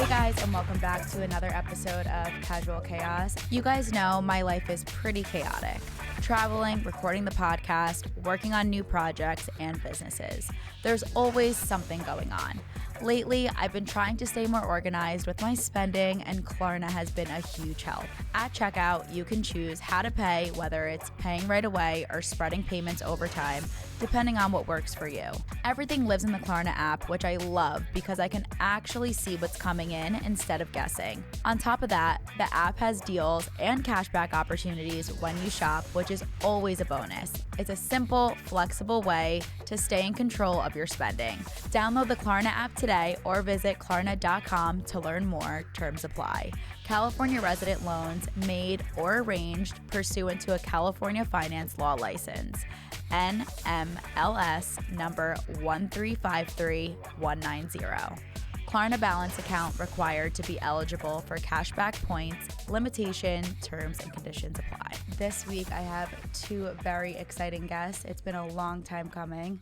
Hey guys, and welcome back to another episode of Casual Chaos. You guys know my life is pretty chaotic. Traveling, recording the podcast, working on new projects, and businesses. There's always something going on. Lately, I've been trying to stay more organized with my spending, and Klarna has been a huge help. At checkout, you can choose how to pay, whether it's paying right away or spreading payments over time, depending on what works for you. Everything lives in the Klarna app, which I love because I can actually see what's coming in instead of guessing. On top of that, the app has deals and cashback opportunities when you shop, which is always a bonus. It's a simple, flexible way to stay in control of your spending. Download the Klarna app today or visit klarna.com to learn more. Terms apply. California resident loans made or arranged pursuant to a California finance law license. NMLS number 1353190. Klarna balance account required to be eligible for cashback points. Limitation, terms, and conditions apply. This week I have two very exciting guests. It's been a long time coming.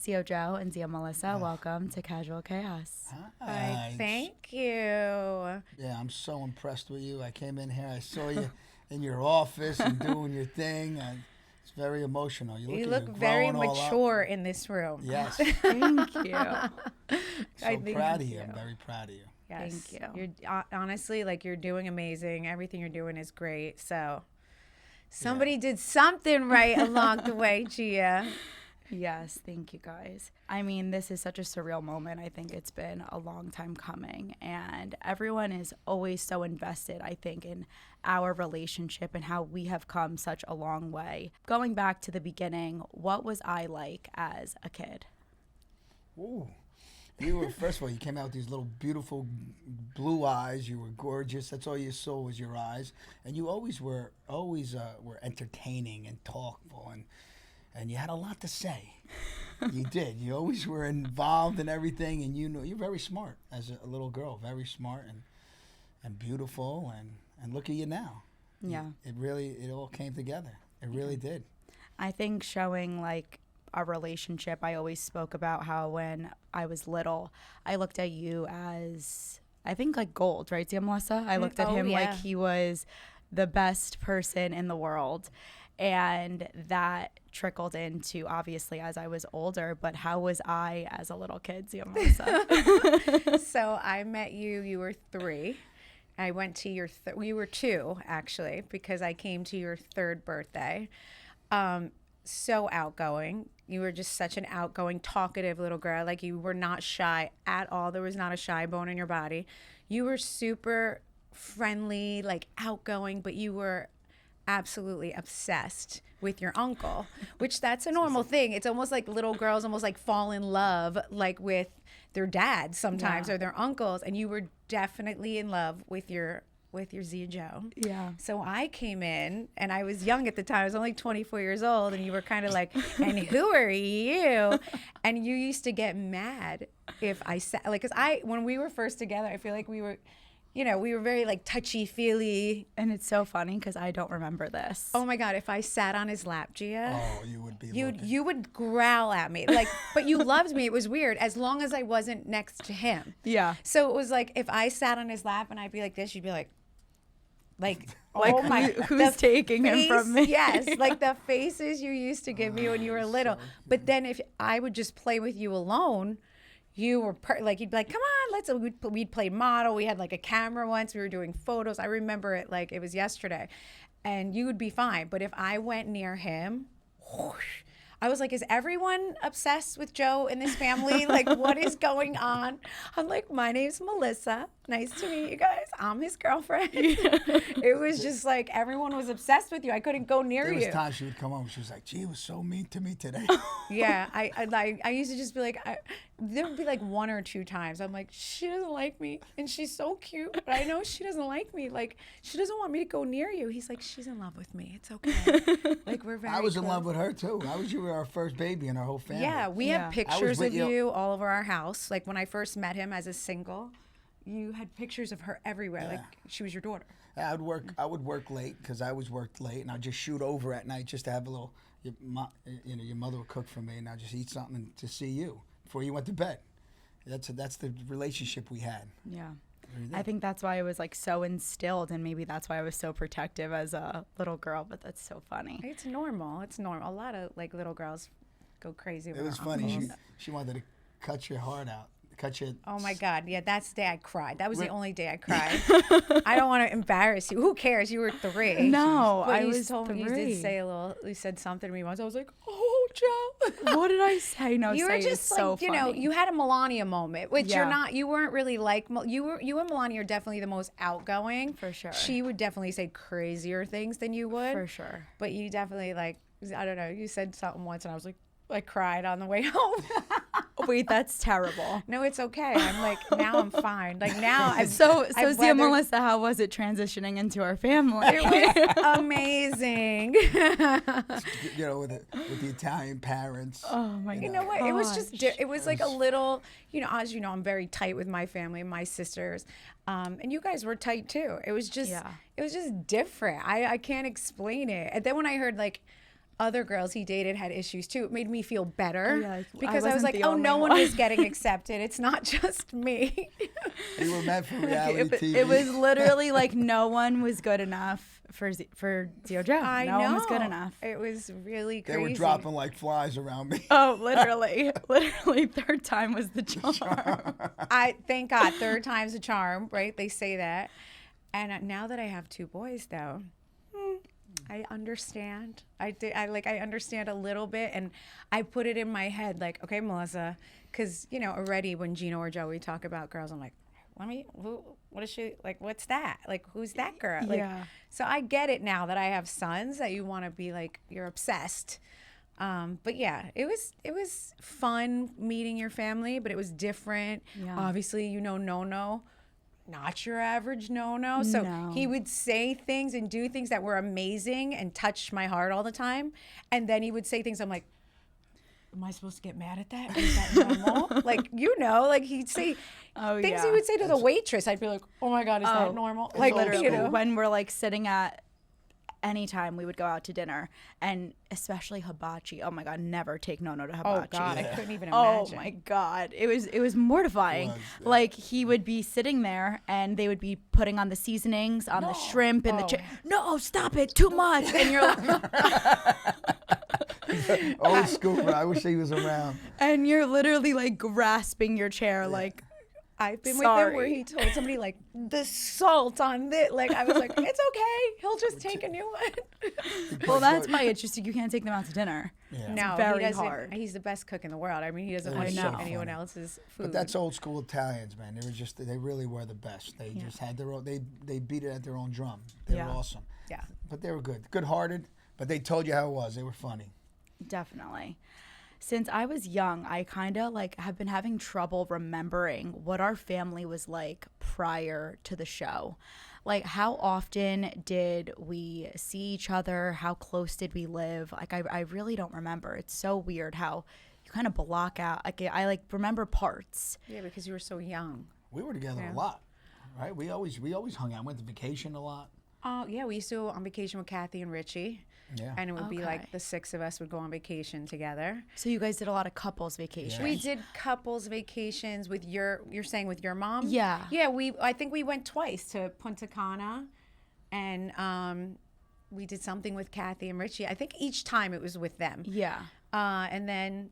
Gia Joe and Gia Melissa, welcome to Casual Chaos. Hi. Thank you. Yeah, I'm so impressed with you. I came in here, I saw you in your office and doing your thing. It's very emotional. You look very mature in this room. Yes. Thank you. So proud of you. I'm very proud of you. Yes. Thank you. You're honestly, you're doing amazing. Everything you're doing is great. So somebody did something right along the way, Gia. Yes, thank you guys. I mean, this is such a surreal moment. I think it's been a long time coming, and everyone is always so invested, I think, in our relationship and how we have come such a long way. Going back to the beginning, what was I like as a kid? Ooh. You were, first of all, you came out with these little beautiful blue eyes. You were gorgeous. That's all you saw was your eyes. And you always were entertaining and thoughtful, and you had a lot to say. You did. You always were involved in everything, and you're very smart as a little girl. Very smart and beautiful, and look at you now. Yeah. It all came together. It really did. I think showing like our relationship, I always spoke about how when I was little, I looked at you as, I think, like gold, right, Gia Melissa? I looked at him like he was the best person in the world. And that trickled into, obviously, as I was older. But how was I as a little kid, Gia Melissa? So I met you. You were 3. I went to your you were 2, actually, because I came to your 3rd birthday. So outgoing. You were just such an outgoing, talkative little girl. Like, you were not shy at all. There was not a shy bone in your body. You were super friendly, like outgoing, but you were absolutely obsessed with your uncle, which that's a normal thing. It's almost like little girls almost like fall in love like with their dads sometimes or their uncles, and you were definitely in love with your Gia Joe. Yeah. So I came in, and I was young at the time. I was only 24 years old, and you were kind of like, and who are you? And you used to get mad if I sat, like, because when we were first together, I feel like we were very like touchy-feely. And it's so funny because I don't remember this. Oh my God, if I sat on his lap, Gia. Oh, you would be You would growl at me. Like, but you loved me. It was weird, as long as I wasn't next to him. Yeah. So it was like, if I sat on his lap and I'd be like this, you'd be like, oh my, who's taking him from me? Yes, like the faces you used to give me when you were little. But then if I would just play with you alone, you were like, you'd be like, come on, we'd play model. We had like a camera once. We were doing photos. I remember it like it was yesterday. And you would be fine. But if I went near him, whoosh, I was like, is everyone obsessed with Joe in this family? Like, what is going on? I'm like, my name's Melissa. Nice to meet you guys. I'm his girlfriend. It was just like everyone was obsessed with you. I couldn't go near you. There was times she would come home. She was like, "Gee, it was so mean to me today." Yeah, I used to just be like, there would be like 1 or 2 times. I'm like, she doesn't like me, and she's so cute, but I know she doesn't like me. Like, she doesn't want me to go near you. He's like, she's in love with me. It's okay. Like, we're very. I was close. in love with her too. You were our first baby in our whole family. Yeah, we have pictures of you you all over our house. Like when I first met him as a single, you had pictures of her everywhere. Yeah. Like she was your daughter. I would work late because I always worked late, and I'd just shoot over at night just to have a little. Your mother would cook for me, and I'd just eat something to see you before you went to bed. That's the relationship we had. Yeah. I think that's why it was like so instilled, and maybe that's why I was so protective as a little girl. But that's so funny. It's normal. It's normal. A lot of like little girls go crazy. It was funny. She wanted to cut your heart out. Cut your. Oh my God! Yeah, that's the day I cried. That was the only day I cried. I don't want to embarrass you. Who cares? You were 3. No, but I you was told 3. Me, you did say a little. You said something to me once. I was like, "Oh, Joe." What did I say? No, you say were just like, so you know, funny. you had a Melania moment, which Yeah. you're not. You weren't really like you and Melania are definitely the most outgoing. For sure. She would definitely say crazier things than you would. For sure. But you definitely like. I don't know. You said something once, and I was like, I cried on the way home. Wait, that's terrible. No, it's okay. I'm like, now I'm fine. Like now I've So I've Zia weathered- Melissa, how was it transitioning into our family? It was amazing. You know, with the Italian parents. Oh my God. You know what? It was just, Gosh. it was like a little, you know, as you know, I'm very tight with my family, my sisters. And you guys were tight too. It was just, it was just different. I can't explain it. And then when I heard like other girls he dated had issues too, it made me feel better Yeah, like, because I I was wasn't like, the oh, only no one one. is getting accepted. It's not just me. We were meant for reality TV. It was literally like no one was good enough for Zio Joe. I no know. one was good enough. It was really They crazy. were dropping like flies around me. Oh, literally. Literally, third time was the charm. I thank God, 3rd time's a charm, right? They say that. And now that I have 2 boys, though, I understand. I understand a little bit, and I put it in my head, like, okay, Melissa, because you know already when Gino or Joey talk about girls, I'm like, what is she like? What's that? Like, who's that girl? Like, Yeah. so I get it now that I have sons that you want to be like, you're obsessed. But yeah, it was fun meeting your family, but it was different. Yeah. Obviously, you know, no, not your average no. So No. he would say things and do things that were amazing and touched my heart all the time. And then he would say things I'm like, am I supposed to get mad at that? Is that normal? Like, you know, like he'd say things he would say to the waitress. I'd be like, oh my God, is that normal? Like, Literally, you know. when we're like sitting at anytime we would go out to dinner, and especially hibachi. Oh my God, never take Nono to hibachi. Oh God, I couldn't even Oh imagine. my God, it was mortifying. Like he would be sitting there, and they would be putting on the seasonings on the shrimp and the no, stop it, too much. And you're like, Old scooper. I wish he was around. and you're literally like grasping your chair, like. I've been with him where Sorry. he told somebody like the salt on this. Like I was like, it's okay. He'll just take a new one. Well, that's why it's just you can't take them out to dinner. Yeah. No, very he doesn't. hard. He's the best cook in the world. I mean, he doesn't want to is cook so anyone funny. else's food. But that's old school Italians, man. They really were the best. They just had their own. They beat it at their own drum. They Yeah. were awesome. Yeah. But they were good hearted. But they told you how it was. They were funny. Definitely. Since I was young, I kind of like have been having trouble remembering what our family was like prior to the show. Like, how often did we see each other? How close did we live? Like, I really don't remember. It's so weird how you kind of block out. Like, I like remember parts. Yeah, because you were so young. We were together a lot, right? We always hung out. Went to vacation a lot. Oh yeah, we used to go on vacation with Kathy and Richie. Yeah. And it would be Okay. like the 6 of us would go on vacation together. So you guys did a lot of couples vacations. We did couples vacations with you're saying with your mom? Yeah. Yeah, I think we went twice to Punta Cana, and we did something with Kathy and Richie. I think each time it was with them. Yeah. And then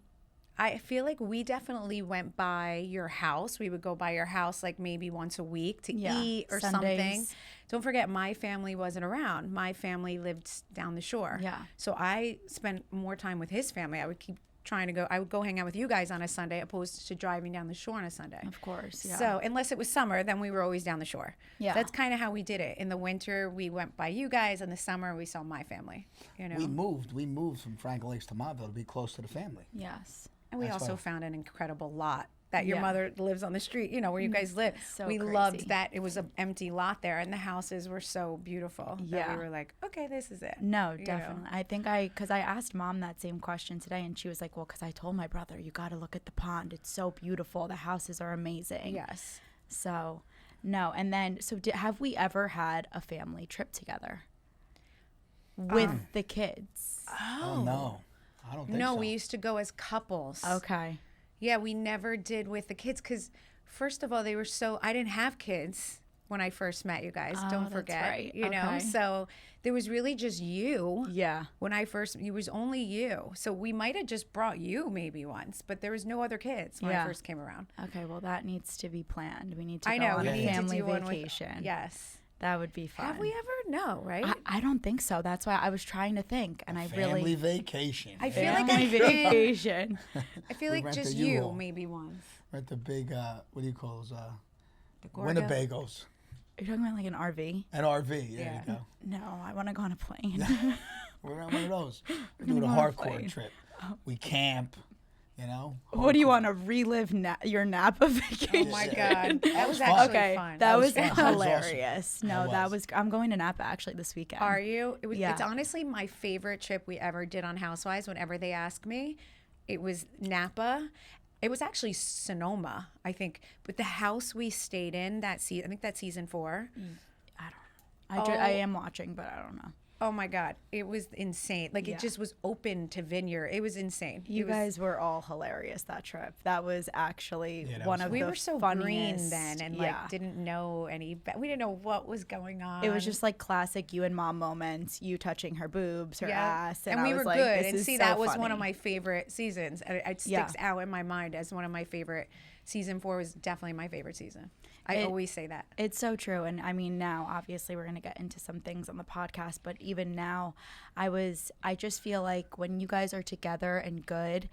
I feel like we definitely went by your house. We would go by your house like maybe once a week to eat or something. Sundays. Don't forget, my family wasn't around. My family lived down the shore. Yeah. So I spent more time with his family. I would keep trying to go. I would go hang out with you guys on a Sunday opposed to driving down the shore on a Sunday. Of course. Yeah. So unless it was summer, then we were always down the shore. Yeah. That's kind of how we did it. In the winter, we went by you guys. In the summer, we saw my family. You know. We moved from Franklin Lakes to Montville to be close to the family. Yes. And we That's also why- found an incredible lot that your Yeah. mother lives on the street, you know, where you guys live. So we crazy. loved that it was an empty lot there, and the houses were so beautiful that Yeah. we were like, okay, this is it. No, You know? definitely. I think because I asked mom that same question today, and she was like, well, because I told my brother, you got to look at the pond. It's so beautiful. The houses are amazing. Yes. So, no. And then, so have we ever had a family trip together with the kids? Oh no, I don't think so. No, we used to go as couples. Okay. Yeah, we never did with the kids because First of all, they were I didn't have kids when I first met you guys. Don't that's forget, right. you know? Okay. So there was really just you. Yeah. When it was only you. So we might have just brought you maybe once, but there was no other kids when I first came around. Okay, well, that needs to be planned. We need to I go know. on We a need to family do one vacation. Yes. That would be fun. Have we ever? No, right? I don't think so. That's why I was trying to think, and I Family really vacation. I feel like family vacation. I feel like rent just a you U-Haul. maybe once. Right, the big, what do you call those? The Gorgas. Winnebagos. You're talking about like an RV? An RV, there Yeah. you go. No, I want to go on a plane. We're on one of those. We're gonna doing a go on a hardcore plane. trip. We camp, you know. What do you Hardcore. want to relive your Napa vacation? Oh my God. That was fun. actually Okay, fun. that was fun. That was awesome. hilarious. No, That was. I'm going to Napa actually this weekend. Are you? Yeah. It's honestly my favorite trip we ever did on Housewives. Whenever they ask me, it was Napa. It was actually Sonoma, I think. But the house we stayed in I think that's season 4. I am watching, but I don't know. Oh my God. It was insane. Like Yeah. it just was open to vineyard. It was insane. You guys were all hilarious that trip. That was actually Yeah, that one was of We the were so funniest. green then and yeah. like didn't know we didn't know what was going on. It was just like classic you and mom moments. You touching her boobs, her ass, and I we was were like, good. this And is see, so that was one funny. of my favorite seasons. It sticks Yeah. out in my mind as one of my favorite. Season 4 was definitely my favorite season. I always say that. It's so true. And I mean, now, obviously, we're going to get into some things on the podcast, but even now, I just feel like when you guys are together and good,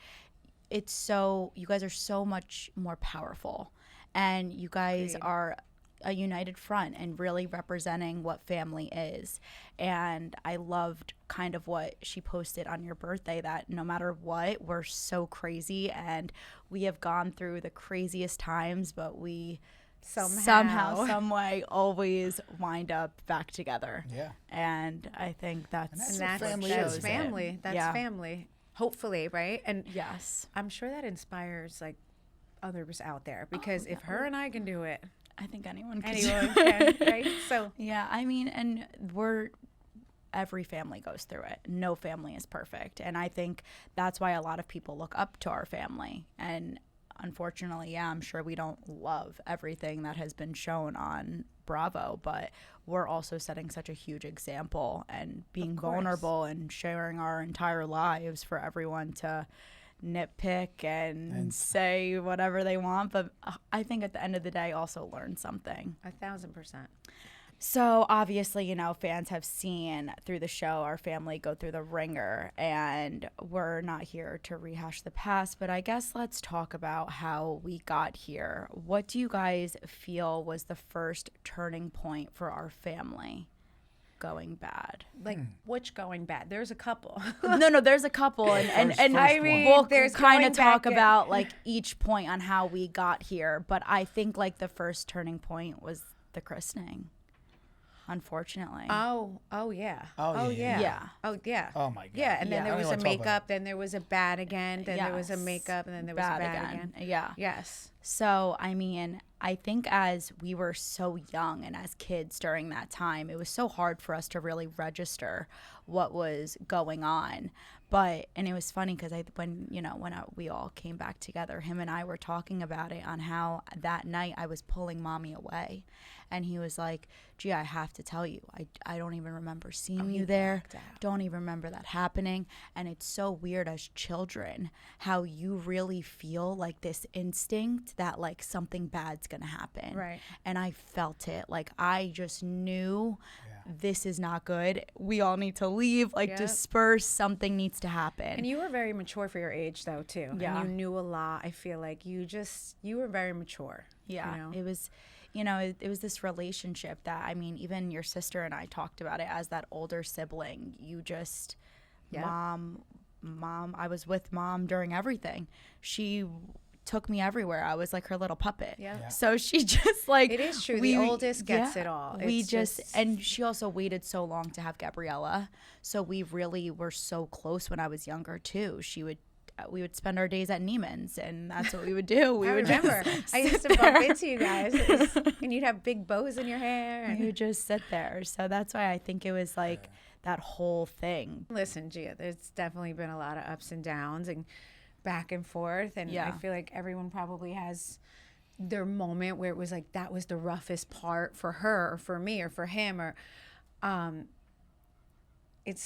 you guys are so much more powerful. And you guys are a united front and really representing what family is. And I loved kind of what she posted on your birthday, that no matter what, we're so crazy and we have gone through the craziest times, but we somehow, some way always wind up back together. Yeah. And I think that's what family that's is. family. That's Yeah. family. Hopefully, right? And yes. I'm sure that inspires like others out there because if her and I can do it, I think anyone can. anyone can, right? So Yeah, I mean, and every family goes through it. No family is perfect. And I think that's why a lot of people look up to our family. And unfortunately, yeah, I'm sure we don't love everything that has been shown on Bravo, but we're also setting such a huge example and being vulnerable and sharing our entire lives for everyone to nitpick and say whatever they want. But I think at the end of the day, also learn something. 1,000%. So obviously, fans have seen through the show our family go through the ringer, and we're not here to rehash the past, but I guess let's talk about how we got here. What do you guys feel was the first turning point for our family going bad? Like which going bad? There's a couple. No, there's a couple, and I mean, we'll there's kind of going talk back about like each point on how we got here, but I think like the first turning point was the christening. Unfortunately. Oh yeah. Oh, yeah. Yeah. Oh yeah. Oh, my God. Yeah, and then Yeah. there I was don't a wanna talk about makeup, then there was a bad again, then there was a Yes. makeup, and then there was a bad again. Yeah. Yes. So, I mean, I think as we were so young and as kids during that time, it was so hard for us to really register what was going on. And it was funny because when we all came back together, him and I were talking about it on how that night I was pulling mommy away. And he was like, Gia, I have to tell you, I don't even remember seeing you there. Don't even remember that happening. And it's so weird as children how you really feel like this instinct that like something bad's going to happen. Right. And I felt it. Like I just knew this is not good. We all need to leave, like disperse. Something needs to happen. And you were very mature for your age, though, too. Yeah. And you knew a lot. I feel like you were very mature. Yeah. It was, it was this relationship that, I mean, even your sister and I talked about it as that older sibling. You just, mom, I was with mom during everything. She took me everywhere. I was like her little puppet. Yeah. So she just like, it is true. The oldest gets it all. We It's just, and she also waited so long to have Gabriella. So we really were so close when I was younger too. We would spend our days at Neiman's, and that's what we would do. We I would remember. just I used to bump into you guys, and you'd have big bows in your hair. you would just sit there. So that's why I think it was like that whole thing. Listen, Gia, there's definitely been a lot of ups and downs and back and forth, and I feel like everyone probably has, their moment where it was like that was the roughest part for her or for me or for him or it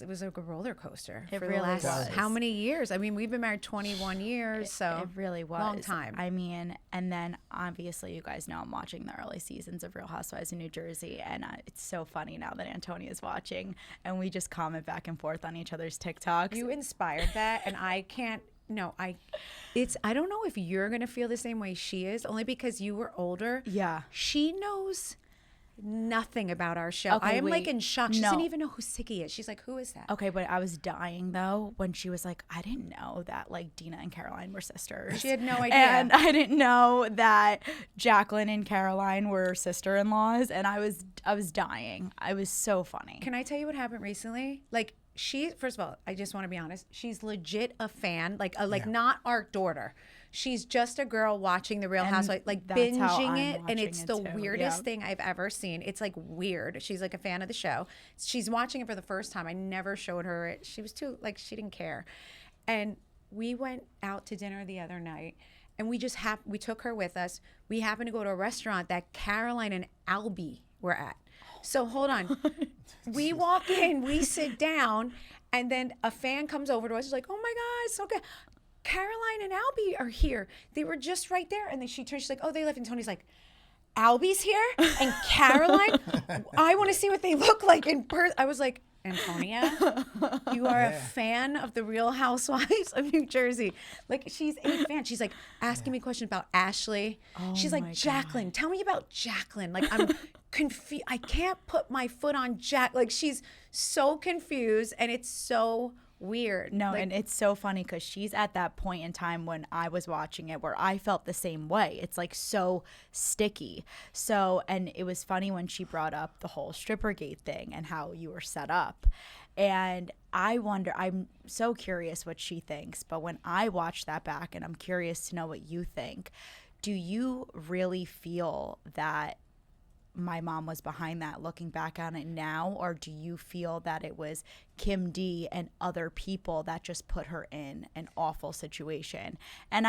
was like a roller coaster It for really the last was. how many years? I mean, we've been married 21 years, so it really was long time. I mean, and then obviously you guys know I'm watching the early seasons of Real Housewives of New Jersey, and it's so funny now that Antonia's watching, and we just comment back and forth on each other's TikToks. You inspired that, and I can't. No, I don't know if you're gonna feel the same way she is, only because you were older. Yeah. She knows nothing about our show. Okay, I am like wait. in shock. She No. doesn't even know who Siggy is. She's like, who is that? Okay, but I was dying though when she was like, I didn't know that like Dina and Caroline were sisters. She had no idea. And I didn't know that Jacqueline and Caroline were sister-in-laws, and I was dying. I was so funny. Can I tell you what happened recently? Like first of all, I just want to be honest. She's legit a fan, not our daughter. She's just a girl watching The Real Housewives, like that's how binging I'm it, and watching it's it the too. weirdest Yeah. thing I've ever seen. It's like weird. She's like a fan of the show. She's watching it for the first time. I never showed her it. She was too she didn't care. And we went out to dinner the other night, and we took her with us. We happened to go to a restaurant that Caroline and Albie were at. So hold on. We walk in, we sit down, and then a fan comes over to us. She's like, oh my God, so good. Caroline and Albie are here. They were just right there. And then she turns, she's like, oh, they left. And Tony's like, Albie's here? And Caroline? I want to see what they look like in person. I was like, Antonia, you are a fan of The Real Housewives of New Jersey. Like, she's a fan. She's like asking me questions about Ashley. She's like, Jacqueline, tell me about Jacqueline. Like, I'm confused. I can't put my foot on Jack. Like, she's so confused, and it's so weird. No, and it's so funny because she's at that point in time when I was watching it where I felt the same way. It's like so sticky. So, and it was funny when she brought up the whole Strippergate thing and how you were set up. And I wonder, I'm so curious what she thinks, but when I watch that back, and I'm curious to know what you think, do you really feel that my mom was behind that looking back on it now, or do you feel that it was Kim D and other people that just put her in an awful situation? And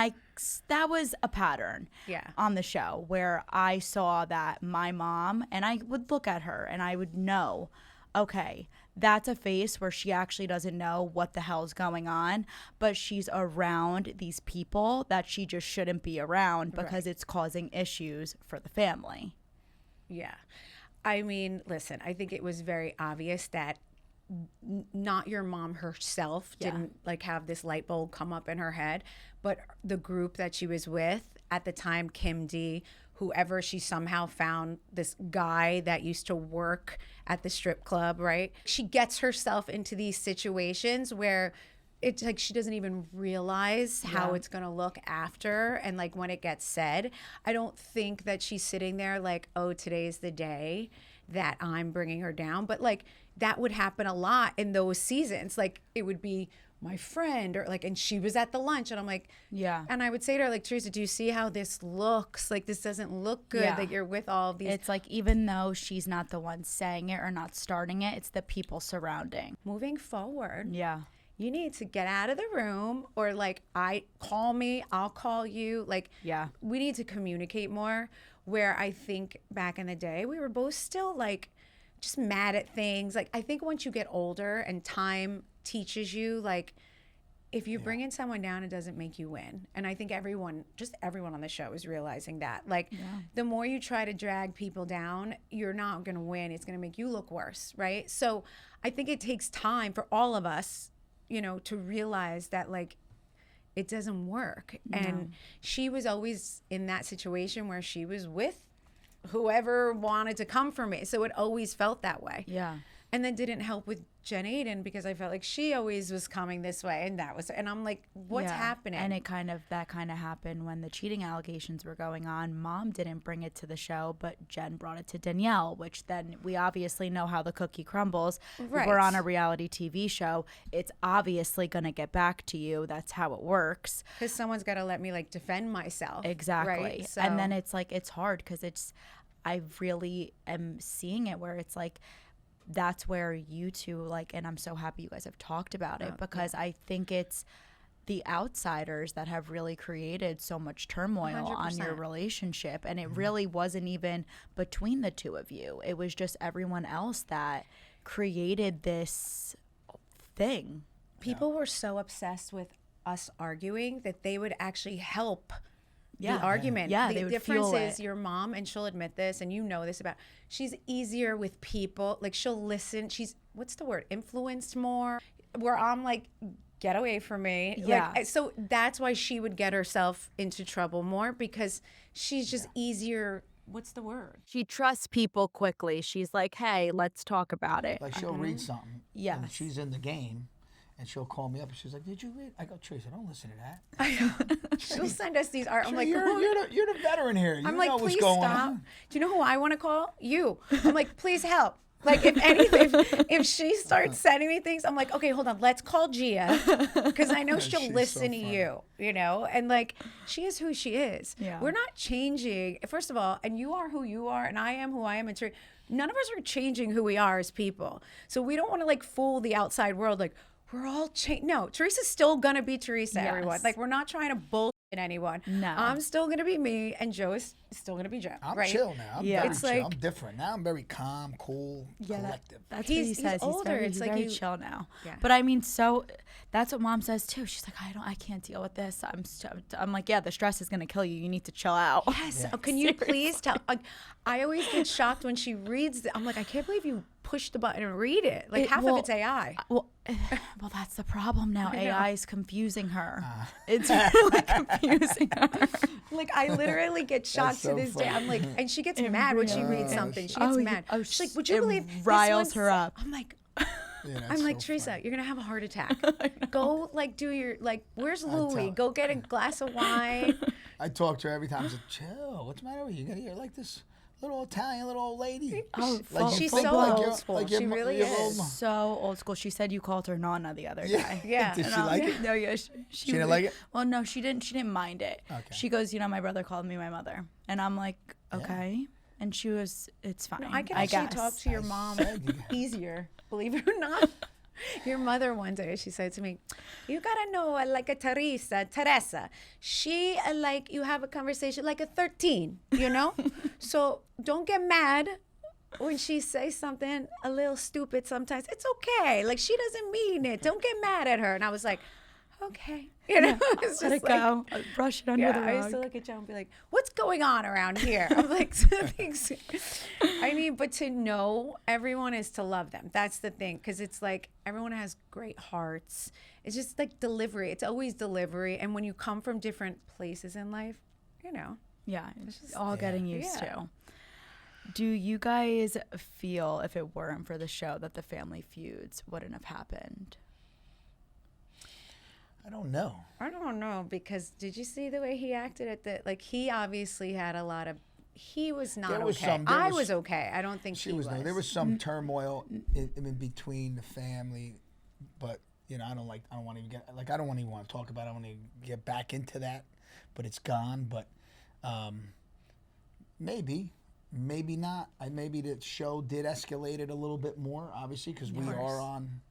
that was a pattern on the show where I saw that my mom, and I would look at her and I would know, okay, that's a face where she actually doesn't know what the hell's going on, but she's around these people that she just shouldn't be around because it's causing issues for the family. Yeah. I mean, listen, I think it was very obvious that not your mom herself didn't like have this light bulb come up in her head, but the group that she was with at the time, Kim D, whoever, she somehow found this guy that used to work at the strip club, right? She gets herself into these situations where it's like she doesn't even realize how it's going to look after. And like when it gets said, I don't think that she's sitting there like, oh, today's the day that I'm bringing her down. But like that would happen a lot in those seasons. Like it would be my friend or like, and she was at the lunch and I'm like, and I would say to her like, Teresa, do you see how this looks? Like this doesn't look good that you're with all of these. It's like, even though she's not the one saying it or not starting it, it's the people surrounding. Moving forward. Yeah. You need to get out of the room, or like, call me, I'll call you. Like, we need to communicate more. Where I think back in the day, we were both still like just mad at things. Like, I think once you get older and time teaches you, like, if you bring in someone down, it doesn't make you win. And I think everyone on the show is realizing that. Like, the more you try to drag people down, you're not going to win. It's going to make you look worse, right? So I think it takes time for all of us, you know, to realize that like it doesn't work. And she was always in that situation where she was with whoever wanted to come for me. So it always felt that way. Yeah. And then didn't help with Jen Aiden because I felt like she always was coming this way, and I'm like, what's happening? And that kind of happened when the cheating allegations were going on. Mom didn't bring it to the show, but Jen brought it to Danielle, which then we obviously know how the cookie crumbles. Right. We're on a reality TV show. It's obviously going to get back to you. That's how it works. Because someone's got to let me like defend myself. Exactly. Right? So. And then it's like, it's hard because I really am seeing it where it's like, that's where you two like, and I'm so happy you guys have talked about it because I think the outsiders that have really created so much turmoil on your 100%. relationship. And it really wasn't even between the two of you. It was just everyone else that created this thing. People were so obsessed with us arguing that they would actually help Yeah. the argument. Yeah, the they would difference fuel is it. your mom, and she'll admit this, and you know this about, she's easier with people. Like, she'll listen. She's, what's the word? Influenced more. Where I'm like, get away from me. Yeah. Like, so that's why she would get herself into trouble more, because she's just easier. What's the word? She trusts people quickly. She's like, hey, let's talk about it. Like she'll read something. Yes. And she's in the game. And she'll call me up and she's like, "Did you read?" I go, "Teresa, don't listen to that." She'll send us these art. I'm like, you're the veteran here. You I'm know like, what's please going stop. on. Do you know who I want to call? You. I'm like, please help. Like, if anything, if she starts sending me things, I'm like, okay, hold on, let's call Gia, because I know she'll She's listen so to funny. you know, and like, she is who she is. Yeah. We're not changing, first of all, and you are who you are, and I am who I am, and none of us are changing who we are as people. So we don't want to like fool the outside world, like, we're all changed. No, Teresa's still gonna be Teresa, everyone. Yes. Like, we're not trying to bullshit anyone. No. I'm still gonna be me, and Joe is still gonna be Joe. I'm right? chill now. I'm Yeah. very It's chill. like- I'm different. Now I'm very calm, cool, collective. That's He's- what he he's says. older. Very, It's he's like very you- chill now. Yeah. But I mean, so that's what Mom says too. She's like, I can't deal with this. I'm like, yeah, the stress is gonna kill you. You need to chill out. Yes. Oh, can you please tell? I always get shocked when she reads. I'm like, I can't believe you pushed the button and read it. Like, half of it's AI. Well, that's the problem now. AI is confusing her. It's really confusing her. Like, I literally get shocked so to this day. funny. I'm like, and she gets mad when she reads something. She gets mad. She's like, would you it believe this riles one her up. I'm like, Yeah, I'm that's like, so Teresa, funny. you're gonna have a heart attack. Go like do your like. Where's Louie? tell- Go get a glass of wine. I talk to her every time. I say, "Chill. What's the matter with you? You're like this little Italian little old lady." Oh, Like, you She's think so like old you're- school. like your She mo- really your is. old mo- So old school. She said you called her Nana the other Yeah. day. Yeah. Did she And, like it? No, yeah, she didn't like it? Well, no, she didn't. She didn't mind it. Okay. She goes, my brother called me my mother, and I'm like, okay. And she was, it's fine. I can actually guess. talk to your mom said you- easier, believe it or not. Your mother one day, she said to me, you gotta know, like a Teresa, she, like, you have a conversation like a 13, you know? So don't get mad when she says something a little stupid sometimes. It's okay. Like, she doesn't mean it. Don't get mad at her. And I was like, okay. You know, it's Let just it go. Brush it under the I used rug. to look at Joe and be like, what's going on around here? I'm like, I mean, but to know everyone is to love them. That's the thing. Because it's like everyone has great hearts. It's just like delivery. It's always delivery. And when you come from different places in life, Yeah, it's all getting used Yeah. to. Do you guys feel if it weren't for the show that the family feuds wouldn't have happened? I don't know. I don't know. Because did you see the way he acted at the, like, he obviously had a lot of, he was not There was okay. some- there I was- was okay. I don't think She he was no. There was some turmoil in between the family, but I don't want to even get like I don't even want to talk about it. I want to get back into that, but it's gone. But maybe not. Maybe the show did escalate it a little bit more, obviously, because we are on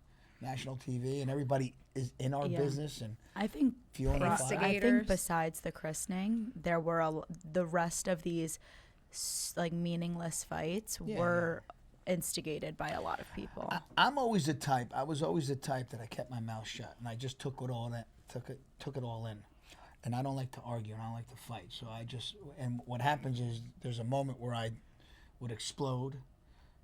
national TV and everybody is in our business and I think feeling I Instigators. think besides the christening, there were the rest of these like meaningless fights were instigated by a lot of people. I'm always the type. I was always the type that I kept my mouth shut and I just took it all in. And I don't like to argue and I don't like to fight. So and what happens is there's a moment where I would explode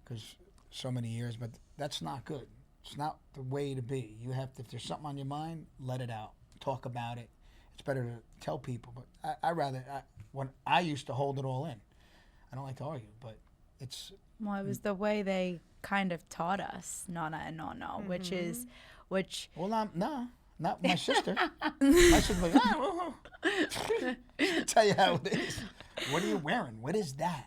because so many years, but that's not good. It's not the way to be. You have to, if there's something on your mind, let it out. Talk about it. It's better to tell people. But when I used to hold it all in. I don't like to argue, but it's. Well, it was the way they kind of taught us, nana and no, which Well, not my sister. My sister's like, I'll tell you how it is. What are you wearing? What is that?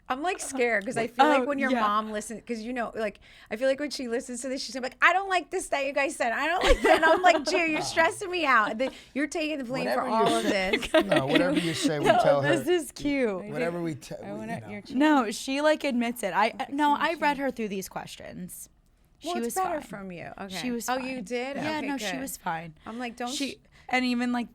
I'm like scared because I feel like when your yeah. mom listens, because like I feel like when she listens to this, she's gonna be like, I don't like this that you guys said. I don't like that. And I'm like, Gia, you're stressing me out. And then you're taking the blame for all of this. No, whatever you say, we tell her. this is cute. Whatever we tell. I want your No, she like admits it. I read her through these questions. Well, she it's was better fine. from you. Okay. She was Oh, fine. you did? Yeah, Okay, no, she good. was fine. I'm like, don't She and even like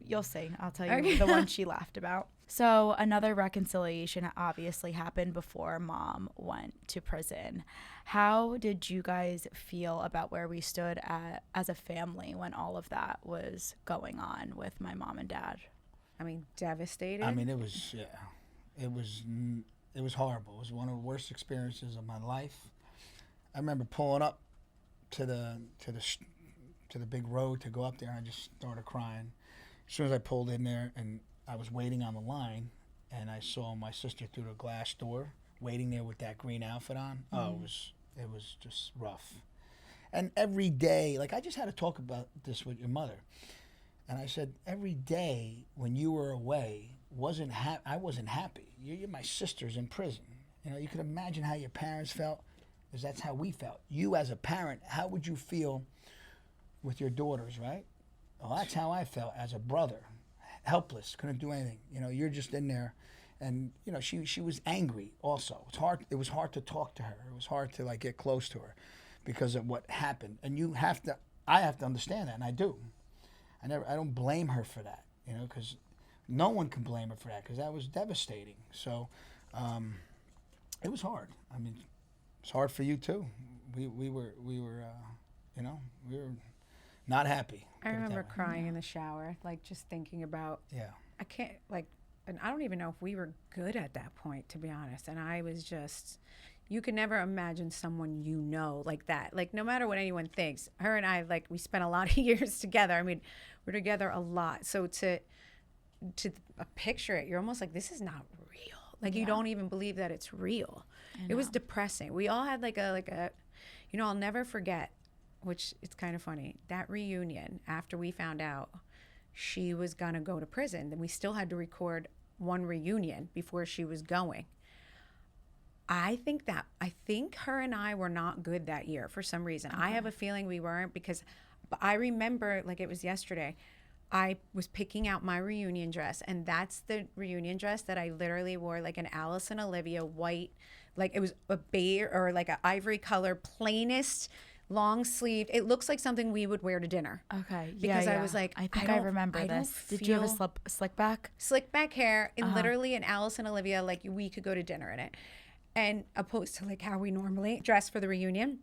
you'll see. I'll tell you Okay. the one she laughed about. So another reconciliation obviously happened before Mom went to prison. How did you guys feel about where we stood as a family when all of that was going on with my mom and dad? I mean, devastated. I mean, it was horrible. It was one of the worst experiences of my life. I remember pulling up to the big road to go up there, and I just started crying. As soon as I pulled in there, and I was waiting on the line, and I saw my sister through the glass door, waiting there with that green outfit on. Oh, it was just rough. And every day, like I just had to talk about this with your mother, and I said every day when you were away I wasn't happy. You're my sister's in prison. You know, you can imagine how your parents felt, because that's how we felt. You as a parent, how would you feel with your daughters, right? Well, that's how I felt as a brother, helpless, couldn't do anything. You know, you're just in there, and you know she was angry. Also, it was hard to talk to her. It was hard to like get close to her because of what happened. And I have to understand that, and I do. I don't blame her for that, you know, because no one can blame her for that, because that was devastating. So, it was hard. I mean, it's hard for you too. We were you know, we were not happy. I remember crying in the shower, like just thinking about. Yeah. I can't like, and I don't even know if we were good at that point, to be honest. And I was just, you could never imagine someone you know like that. Like no matter what anyone thinks, her and I, like we spent a lot of years together. I mean, we're together a lot. So to picture it, you're almost like, this is not real. Like you don't even believe that it's real. It was depressing. We all had like a, you know, I'll never forget, which it's kind of funny, that reunion after we found out she was gonna go to prison. Then we still had to record one reunion before she was going. I think her and I were not good that year for some reason. I have a feeling we weren't, because I remember like it was yesterday. I was picking out my reunion dress, and that's the reunion dress that I literally wore, like an Alice and Olivia white, like it was a beige or like an ivory color, plainest long sleeve. It looks like something we would wear to dinner. Okay. Because I was like, I think I remember this. Did you have a slick back? Slick back hair, and literally an Alice and Olivia, like we could go to dinner in it. And opposed to like how we normally dress for the reunion.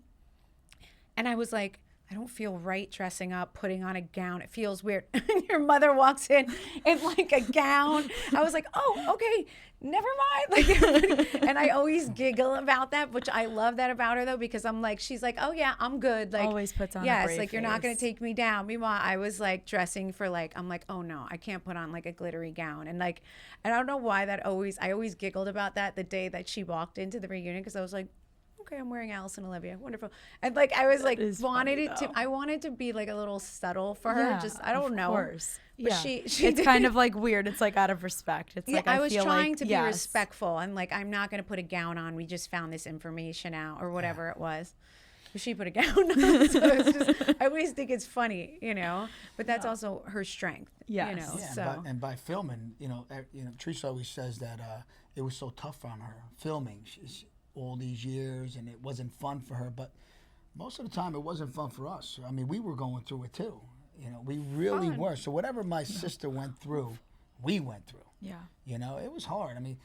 And I was like, I don't feel right dressing up, putting on a gown. It feels weird. Your mother walks in like a gown. I was like, oh, okay, never mind. Like, and I always giggle about that, which I love that about her though, because I'm like, she's like, oh yeah, I'm good. Like always puts on yes, a brave like you're not gonna face. take me down. Meanwhile, I was like dressing for like, I'm like, oh no, I can't put on like a glittery gown. And like, I don't know why I always giggled about that the day that she walked into the reunion, because I was like, okay, I'm wearing Alice and Olivia. Wonderful. And like, I was like, I wanted to be like a little subtle for her. Just, I don't know. Of course. But yeah. she it's kind of like weird. It's like out of respect. It's like, I was feel trying like, to be respectful. I'm like, I'm not going to put a gown on. We just found this information out or whatever it was. But she put a gown on. So it's just, I always think it's funny, you know, but that's also her strength, Yes. you know, Yeah, so. and by filming, you know, Teresa always says that it was so tough on her filming all these years, and it wasn't fun for her. But most of the time, it wasn't fun for us. I mean, we were going through it too. You know, we really were. So whatever my sister went through, we went through. Yeah. You know, it was hard. I mean,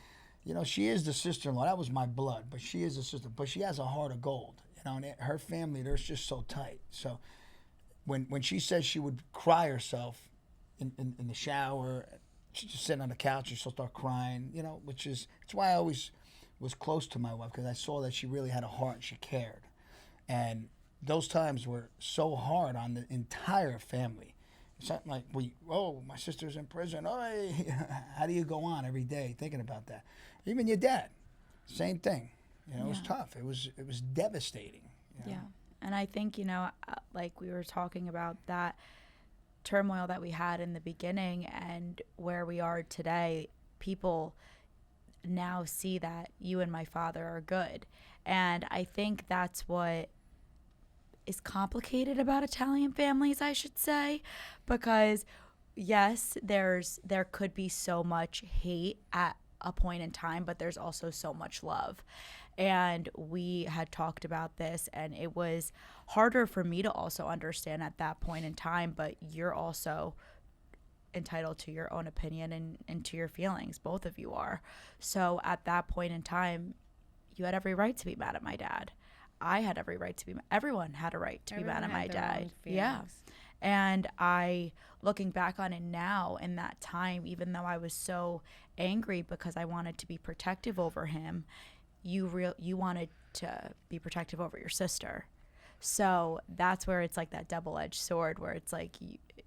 you know, she is the sister-in-law. That was my blood, but she is a sister. But she has a heart of gold. You know, and her family, they're just so tight. So when she says she would cry herself in the shower, she's just sitting on the couch and she'll start crying, you know, it's why I always was close to my wife, because I saw that she really had a heart and she cared. And those times were so hard on the entire family. It's not like my sister's in prison. Oh, how do you go on every day thinking about that? Even your dad, same thing. You know, it was tough. It was devastating. You know? Yeah. And I think, you know, like we were talking about that turmoil that we had in the beginning and where we are today, people now see that you and my father are good. And I think that's what is complicated about Italian families, I should say, because yes, there could be so much hate at a point in time, but there's also so much love. And we had talked about this, and it was harder for me to also understand at that point in time, but you're also entitled to your own opinion and to your feelings. Both of you are. So at that point in time, you had every right to be mad at my dad. I had every right to be, everyone had a right to be mad at my dad. Yeah. And looking back on it now, in that time, even though I was so angry because I wanted to be protective over him, you wanted to be protective over your sister. So that's where it's like that double-edged sword, where it's like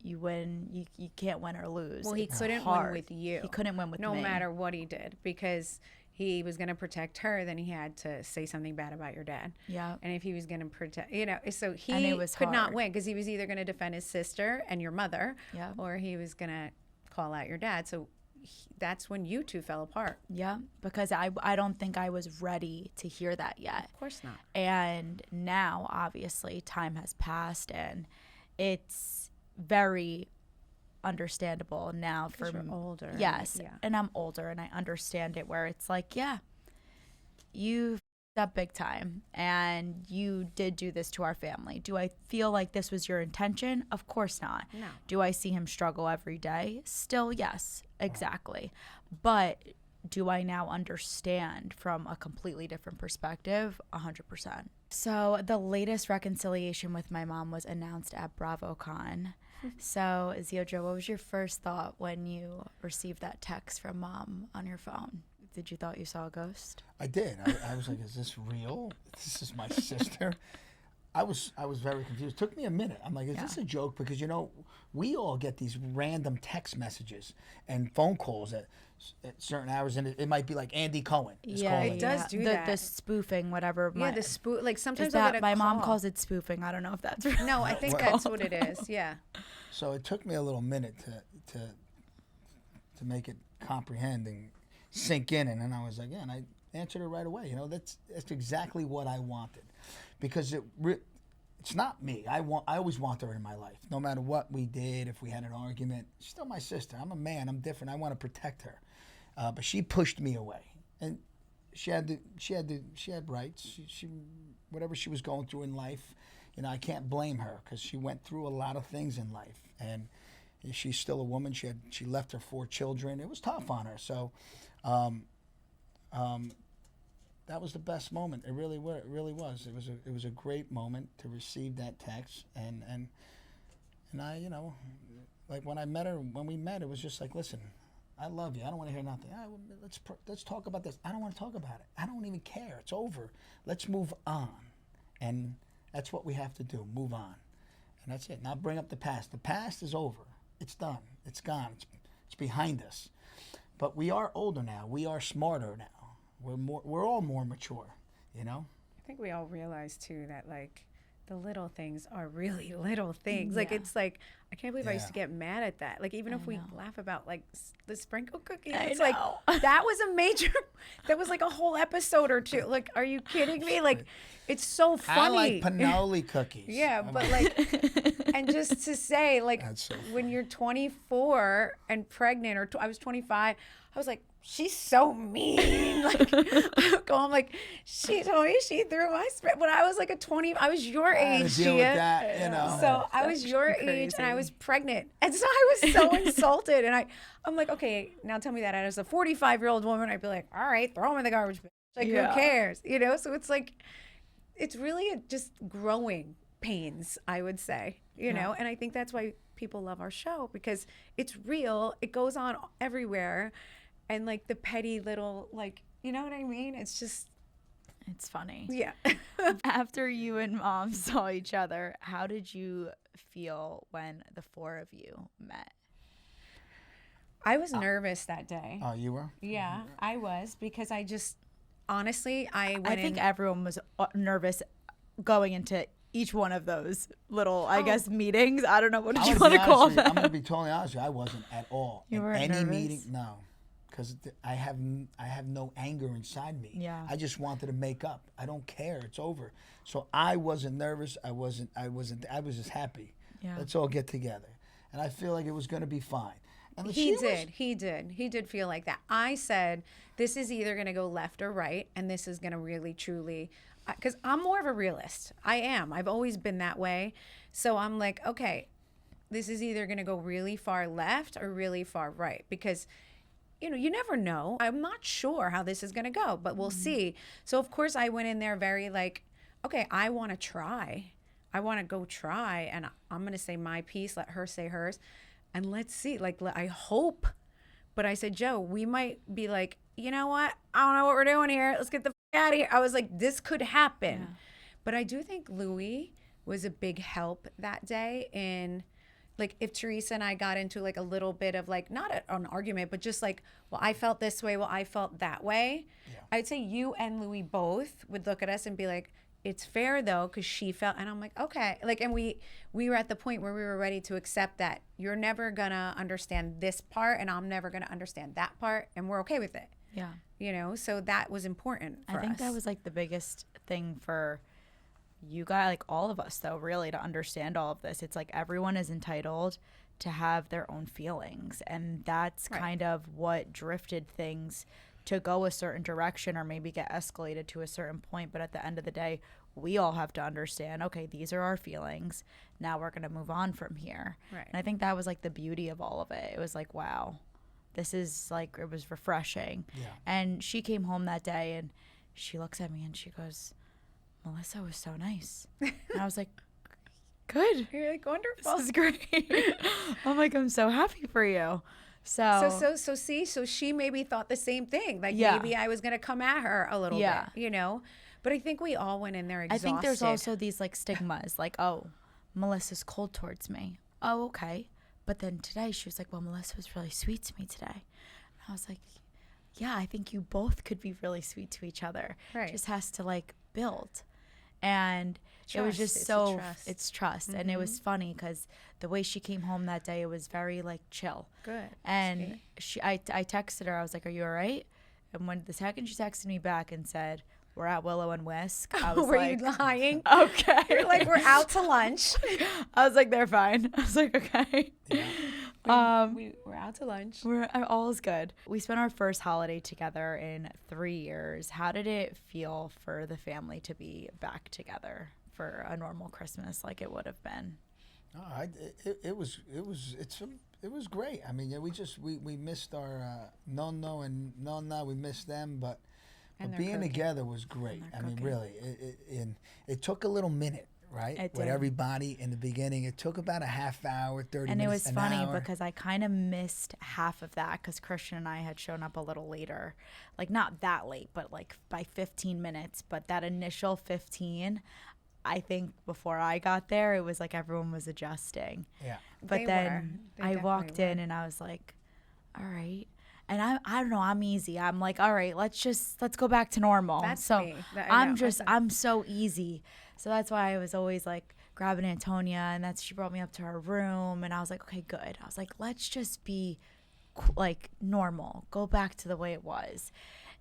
you win, you can't win or lose. Well, he couldn't win with you. He couldn't win with me. No matter what he did, because he was going to protect her, then he had to say something bad about your dad. Yeah. And if he was going to protect, so he could not win, because he was either going to defend his sister and your mother, yeah, or he was going to call out your dad. So that's when you two fell apart. Yeah, because I don't think I was ready to hear that yet. Of course not. And now, obviously, time has passed, and it's very understandable now for me. You're older. Yes, yeah. And I'm older, and I understand it, where it's like, yeah, you f***ed up big time, and you did do this to our family. Do I feel like this was your intention? Of course not. No. Do I see him struggle every day? Still, yes, exactly. But do I now understand from a completely different perspective? 100%. So the latest reconciliation with my mom was announced at BravoCon. So, Gia, what was your first thought when you received that text from Mom on your phone? Did you thought you saw a ghost? I did. I was like, is this real? This is my sister? I was very confused. It took me a minute. I'm like, is this a joke? Because, we all get these random text messages and phone calls at certain hours, and it might be like Andy Cohen is calling. It does do that. The spoofing, whatever. The spoof. Like sometimes my mom calls it spoofing. I don't know if that's real. No, I think that's what it is. Yeah. So it took me a little minute to make it comprehend and sink in, and then I was like, yeah, and I answered it right away. That's exactly what I wanted, because it's not me. I always want her in my life, no matter what we did. If we had an argument, she's still my sister. I'm a man. I'm different. I want to protect her, but she pushed me away, and she had rights. She whatever she was going through in life, I can't blame her, because she went through a lot of things in life, and she's still a woman. She left her 4 children. It was tough on her. So, that was the best moment. It really was. It was a great moment to receive that text, and I, like when we met, it was just like, listen, I love you. I don't want to hear nothing. Let's talk about this. I don't want to talk about it. I don't even care. It's over. Let's move on, and that's what we have to do. Move on, and that's it. Not bring up the past. The past is over. It's done. It's gone. It's behind us. But we are older now. We are smarter now. We're all more mature, I think we all realize too that like the little things are really little things. Yeah. Like it's like, I can't believe I used to get mad at that. Like even if we laugh about like the sprinkle cookies, it's like that was a major. That was like a whole episode or two. Like, are you kidding me? Like, it's so funny. I like panoli cookies. Yeah, but like, and just to say, like, so when you're 24 and pregnant, or I was 25, I was like, she's so mean. Like, I'm like, she told me she threw my spread. When I was like I was your age, to deal Gia. with that, So I was your age, and I was pregnant, and so I was so insulted. And I'm like, okay, now tell me that as a 45-year-old woman, I'd be like, all right, throw them in the garbage bin. Like, who cares, So it's like, it's really just growing pains, I would say, you know. And I think that's why people love our show, because it's real. It goes on everywhere. And like the petty little, like, you know what I mean? It's funny. Yeah. After you and Mom saw each other, how did you feel when the 4 of you met? I was nervous that day. Oh, you were? Yeah, I was, because I just, honestly, I think everyone was nervous going into each one of those little, I guess, meetings. I don't know, what did you want to call them? I'm going to be totally honest with you. I wasn't at all. You weren't any nervous? meeting, no. Because I have no anger inside me. Yeah. I just wanted to make up. I don't care. It's over. So I wasn't nervous. I was just happy. Yeah. Let's all get together. And I feel like it was going to be fine. He did feel like that. I said, this is either going to go left or right, and this is going to really, truly, because I'm more of a realist. I am. I've always been that way. So I'm like, okay, this is either going to go really far left or really far right, because you never know. I'm not sure how this is going to go, but we'll see. So of course I went in there very like, okay, I want to try. I want to go try, and I'm going to say my piece, let her say hers, and let's see. Like, I hope. But I said, Joe, we might be like, you know what? I don't know what we're doing here. Let's get the out of here. I was like, this could happen. Yeah. But I do think Louis was a big help that day in, like, if Teresa and I got into like a little bit of like, not an argument, but just like, well, I felt this way, well, I felt that way. Yeah. I'd say you and Louis both would look at us and be like, it's fair though, because she felt, and I'm like, okay. Like, and we were at the point where we were ready to accept that you're never gonna understand this part and I'm never gonna understand that part, and we're okay with it. Yeah. So that was important for us. I think that was like the biggest thing for you guys, like all of us though, really, to understand all of this. It's like everyone is entitled to have their own feelings, and that's kind of what drifted things to go a certain direction or maybe get escalated to a certain point. But at the end of the day, we all have to understand, okay, these are our feelings. Now we're going to move on from here. Right. And I think that was like the beauty of all of it. It was like, wow, this is like, it was refreshing. Yeah. And she came home that day and she looks at me and she goes, Melissa was so nice. And I was like, good. You're like, wonderful. This is great. I'm like, I'm so happy for you. So she maybe thought the same thing. Like, maybe I was going to come at her a little bit, But I think we all went in there exhausted. I think there's also these like stigmas, like, oh, Melissa's cold towards me. Oh, okay. But then today she was like, well, Melissa was really sweet to me today. And I was like, yeah, I think you both could be really sweet to each other. Right. It just has to like build. And it was just it's trust. Mm-hmm. And it was funny because the way she came home that day, it was very like chill. Good. And I texted her, I was like, are you all right? And when the second she texted me back and said, we're at Willow and Whisk, I was Were like, you lying? Okay. You're like, we're out to lunch. I was like, they're fine. I was like, okay. Yeah. We're out to lunch. All is good. We spent our first holiday together in 3 years. How did it feel for the family to be back together for a normal Christmas like it would have been? It was great. I mean, we missed our Nono and Nonna. We missed them, but being together was great. I mean, really, it took a little minute. Right? With everybody in the beginning. It took about a half hour, 30 and minutes, it was funny because I kind of missed half of that because Christian and I had shown up a little later. Like, not that late, but like by 15 minutes. But that initial 15, I think before I got there, it was like everyone was adjusting. Yeah. But then I walked in and I was like, all right. And I don't know, I'm easy. I'm like, all right, let's go back to normal. That's me. I'm so easy. So that's why I was always like grabbing Antonia, and she brought me up to her room, and I was like, okay, good. I was like, let's just be like normal, go back to the way it was.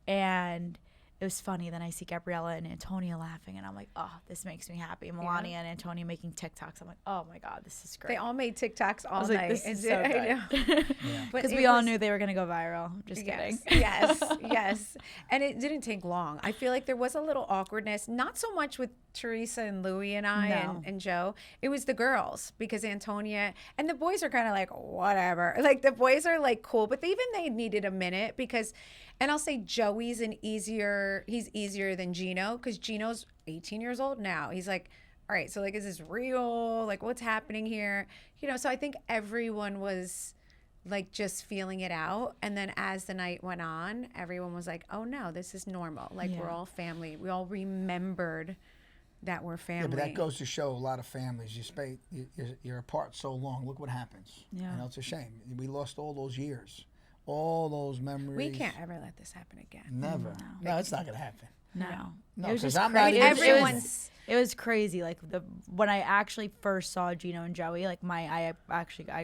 And it was funny. Then I see Gabriella and Antonia laughing, and I'm like, oh, this makes me happy. Melania and Antonia making TikToks. I'm like, oh my God, this is great. They all made TikToks all night. Like, this is so good. Because we all knew they were going to go viral. Just kidding. Yes. And it didn't take long. I feel like there was a little awkwardness, not so much with Teresa and Louis and I and Joe. It was the girls, because Antonia and the boys are kind of like, whatever. Like, the boys are like cool, but they needed a minute because, and I'll say Joey's he's easier than Gino, because Gino's 18 years old now. He's like, all right, so like, is this real? Like, what's happening here? So I think everyone was like just feeling it out. And then as the night went on, everyone was like, oh no, this is normal. Like, we're all family. We all remembered that we're family. Yeah, but that goes to show a lot of families. You're apart so long. Look what happens. Yeah. It's a shame. We lost all those years. All those memories. We can't ever let this happen again. No, it's not gonna happen. No, it was just crazy. It was crazy. Like, when I actually first saw Gino and Joey, like I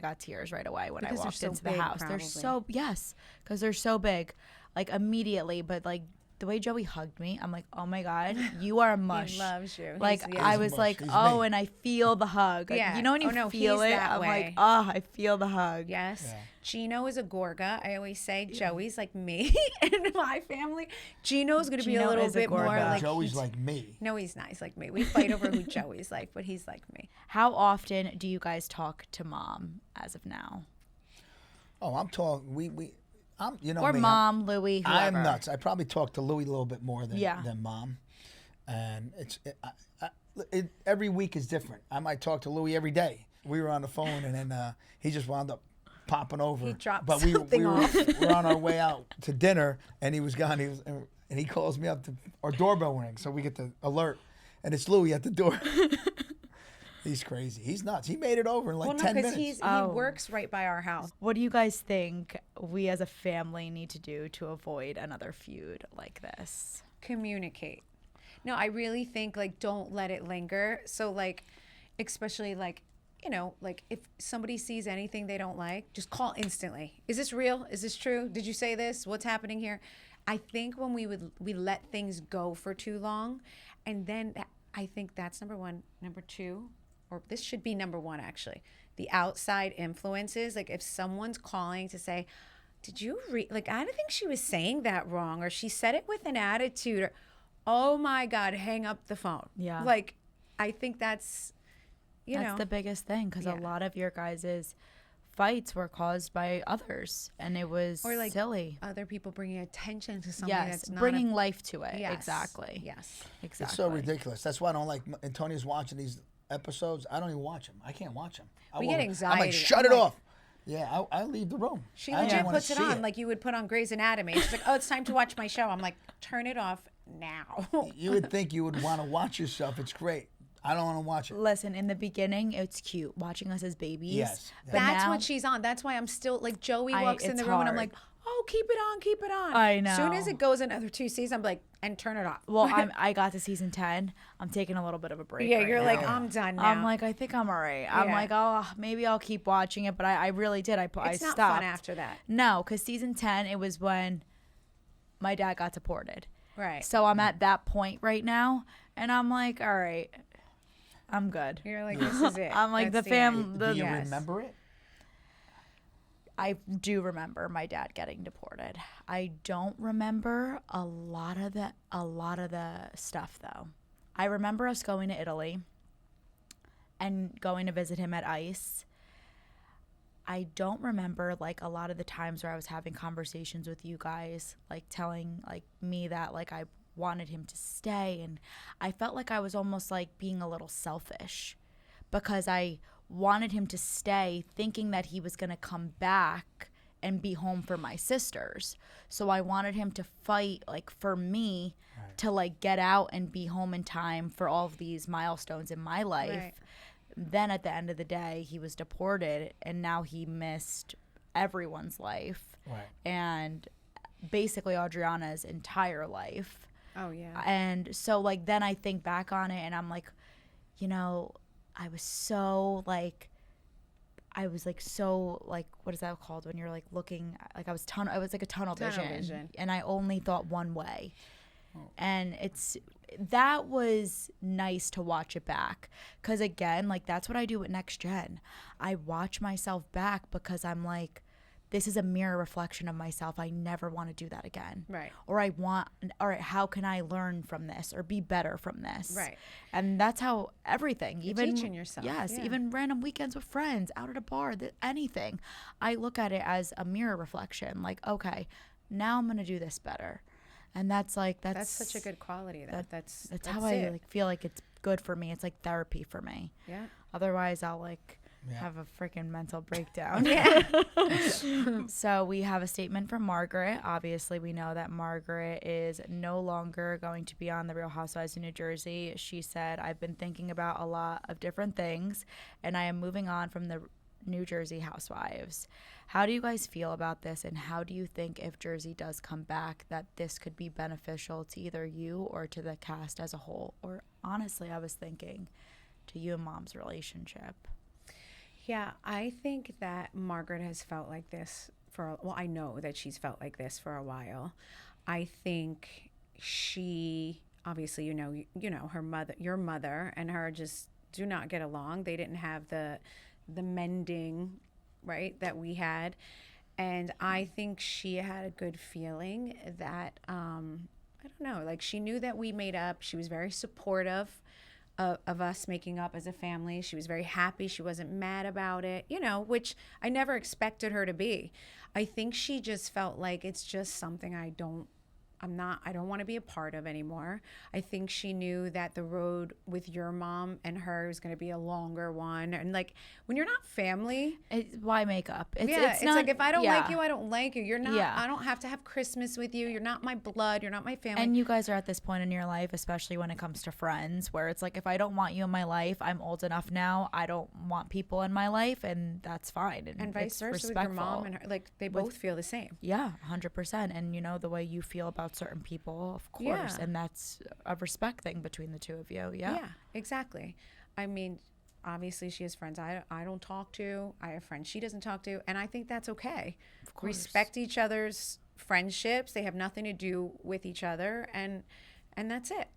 got tears right away when I walked into the house. Probably. They're so because they're so big, like immediately. But like the way Joey hugged me, I'm like, oh my God, you are a mush. He loves you. Like, I He's a was mush. like, He's oh, me. and I feel the hug. Like, Yeah. you know when you Oh, no, feel he's it? that I'm way. like, oh, I feel the hug. Yes. Yeah. Gino is a Gorga. I always say Joey's like me in my family. Gino's going to be a Gino little is a bit more Gorga. like Joey's like me. No, he's not. He's like me. We fight over who Joey's like, but he's like me. How often do you guys talk to mom as of now? Oh, I'm talking. I'm. You know Or me, mom, Louie, whoever. I'm nuts. I probably talk to Louie a little bit more than Yeah. than mom, and every week is different. I might talk to Louie every day. We were on the phone, and then he just wound up popping over. He dropped but something we off. were on our way out to dinner, and he was gone. And he calls me up. Our doorbell rings, so we get the alert, and it's Louie at the door. He's crazy. He's nuts. He made it over in like Well, no, 10 because minutes. he works right by our house. What do you guys think we as a family need to do to avoid another feud like this? Communicate. No, I really think like don't let it linger. So like, especially like, you know, like if somebody sees anything they don't like, just call instantly. Is this real? Is this true? Did you say this? What's happening here? I think when we let things go for too long, and then I think that's number one. Number two, or this should be number one actually, the outside influences. Like if someone's calling to say, did you read, like I don't think she was saying that wrong, or she said it with an attitude, or oh my God, hang up the phone. Yeah. Like I think that's, That's the biggest thing, because a lot of your guys' fights were caused by others, and it was or like silly. other people bringing attention to something Yes, that's not bringing life to it. Yes. Exactly. Yes. Exactly. It's so ridiculous. That's why I don't like. Antonio's watching these episodes. I don't even watch them. I can't watch them. We get I'm anxiety. like, shut I'm it like- off. Yeah, I leave the room. She I don't legit wanna puts it see on like you would put on Grey's Anatomy. She's like, oh, it's time to watch my show. I'm like, turn it off now. You would think you would want to watch yourself. It's great. I don't want to watch it. Listen, in the beginning, it's cute watching us as babies. Yes. But That's now, what she's on. That's why I'm still like Joey walks in it's the room and I'm hard. like, oh, keep it on, keep it on. I As soon know. as it goes another 2 seasons, I'm like, and turn it off. Well, I got to season 10. I'm taking a little bit of a break. yeah, right you're now. like, I'm done now. I'm like, I think I'm all right. I'm Yeah. like, oh, maybe I'll keep watching it, but I really did. I it's not stopped. fun after that. No, because season 10, it was when my dad got deported. Right. So I'm at that point right now, and I'm like, all right, I'm good. You're like, this is it. I'm like, That's the end. fam- Do you Yes. remember it? I do remember my dad getting deported. I don't remember a lot of the stuff though. I remember us going to Italy and going to visit him at ICE. I don't remember like a lot of the times where I was having conversations with you guys, like telling like me that like I wanted him to stay, and I felt like I was almost like being a little selfish because I wanted him to stay thinking that he was going to come back and be home for my sisters. So I wanted him to fight like for me to like get out and be home in time for all of these milestones in my life. Right. Then at the end of the day, he was deported, and now he missed everyone's life Right. and basically Adriana's entire life. Oh, yeah. And so like then I think back on it and I'm like, you know, I was like so like, what is that called when you're like looking like I was like a tunnel vision, and I only thought one way. And that was nice to watch it back, because again, like that's what I do with Next Gen. I watch myself back because I'm like, this is a mirror reflection of myself. I never want to do that again. Right. Or all right, how can I learn from this or be better from this? Right. And that's how everything, even teaching yourself, Yes, yeah. even random weekends with friends, out at a bar, anything. I look at it as a mirror reflection. Like, okay, now I'm going to do this better. And that's such a good quality. That's how I like feel like it's good for me. It's like therapy for me. Yeah. Otherwise, I'll like Yeah. have a freaking mental breakdown. So we have a statement from Margaret. Obviously, we know that Margaret is no longer going to be on The Real Housewives of New Jersey. She said, I've been thinking about a lot of different things, and I am moving on from the New Jersey Housewives. How do you guys feel about this, and how do you think if Jersey does come back that this could be beneficial to either you or to the cast as a whole? Or honestly, I was thinking to you and Mom's relationship. Yeah, I think that Margaret has felt like this I know that she's felt like this for a while. I think she obviously, her mother, your mother and her just do not get along. They didn't have the mending, right, that we had. And I think she had a good feeling that, I don't know, like she knew that we made up. She was very supportive of us making up as a family. She was very happy. She wasn't mad about it, which I never expected her to be. I think she just felt like it's just something I don't want to be a part of anymore. I think she knew that the road with your mom and her was going to be a longer one. And like, when you're not family, why make up? It's not, like if I don't like you, I don't like you. You're not, I don't have to have Christmas with you. You're not my blood. You're not my family. And you guys are at this point in your life, especially when it comes to friends, where it's like, if I don't want you in my life, I'm old enough now. I don't want people in my life, and that's fine. And vice versa with your mom and her. Like, they both feel the same. Yeah, 100%. And the way you feel about certain people, of course, and that's a respect thing between the two of you. Yeah, exactly. I mean, obviously she has friends I don't talk to. I have friends she doesn't talk to, and I think that's okay. Of course, respect each other's friendships. They have nothing to do with each other, and that's it.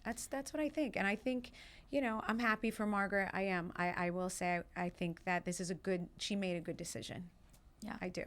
That's what I think. And I think, I'm happy for Margaret. I am. I will say I think that this is she made a good decision. Yeah, I do.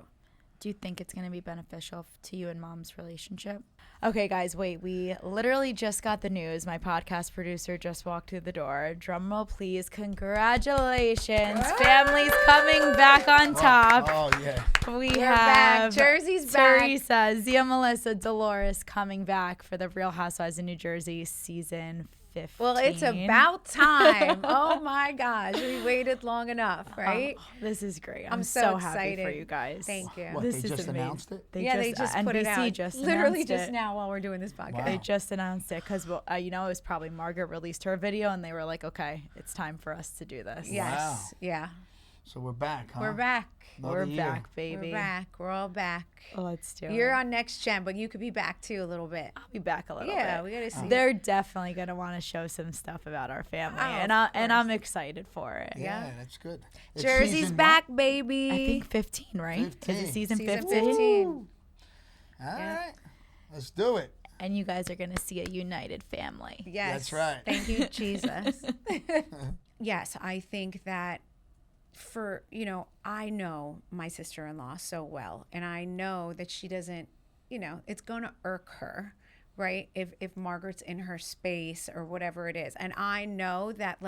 Do you think it's going to be beneficial to you and Mom's relationship? Okay, guys, wait. We literally just got the news. My podcast producer just walked through the door. Drum roll, please. Congratulations. Family's coming back on top. Oh yeah. We're back. Jersey's back. Teresa, Zia, Melissa, Dolores coming back for the Real Housewives of New Jersey season 15. Well, it's about time. Oh my gosh, we waited long enough, right? This is great. I'm so happy for you guys. Thank you. What, This they is just amazing. announced it? They just put it out. Just literally announced just it. now while we're doing this podcast. Wow. They just announced it because, it was probably Margaret released her video and they were like, okay, it's time for us to do this. Yes. Wow. Yeah. So we're back, huh? We're back. Another year. Back, baby. We're back. We're all back. Oh, let's do it. You're on Next Gen, but you could be back too a little bit. I'll be back a little bit. Yeah, we got to see. They're definitely going to want to show some stuff about our family. Oh, and I'm excited for it. Yeah, that's good. It's Jersey's season back, what? baby. I think 15, right? 15. Is it season 15? 15. All right. Let's do it. And you guys are going to see a united family. Yes. That's right. Thank you, Jesus. Yes, I think that I know my sister-in-law so well, and I know that she doesn't, it's going to irk her, right? If Margaret's in her space or whatever it is. And I know that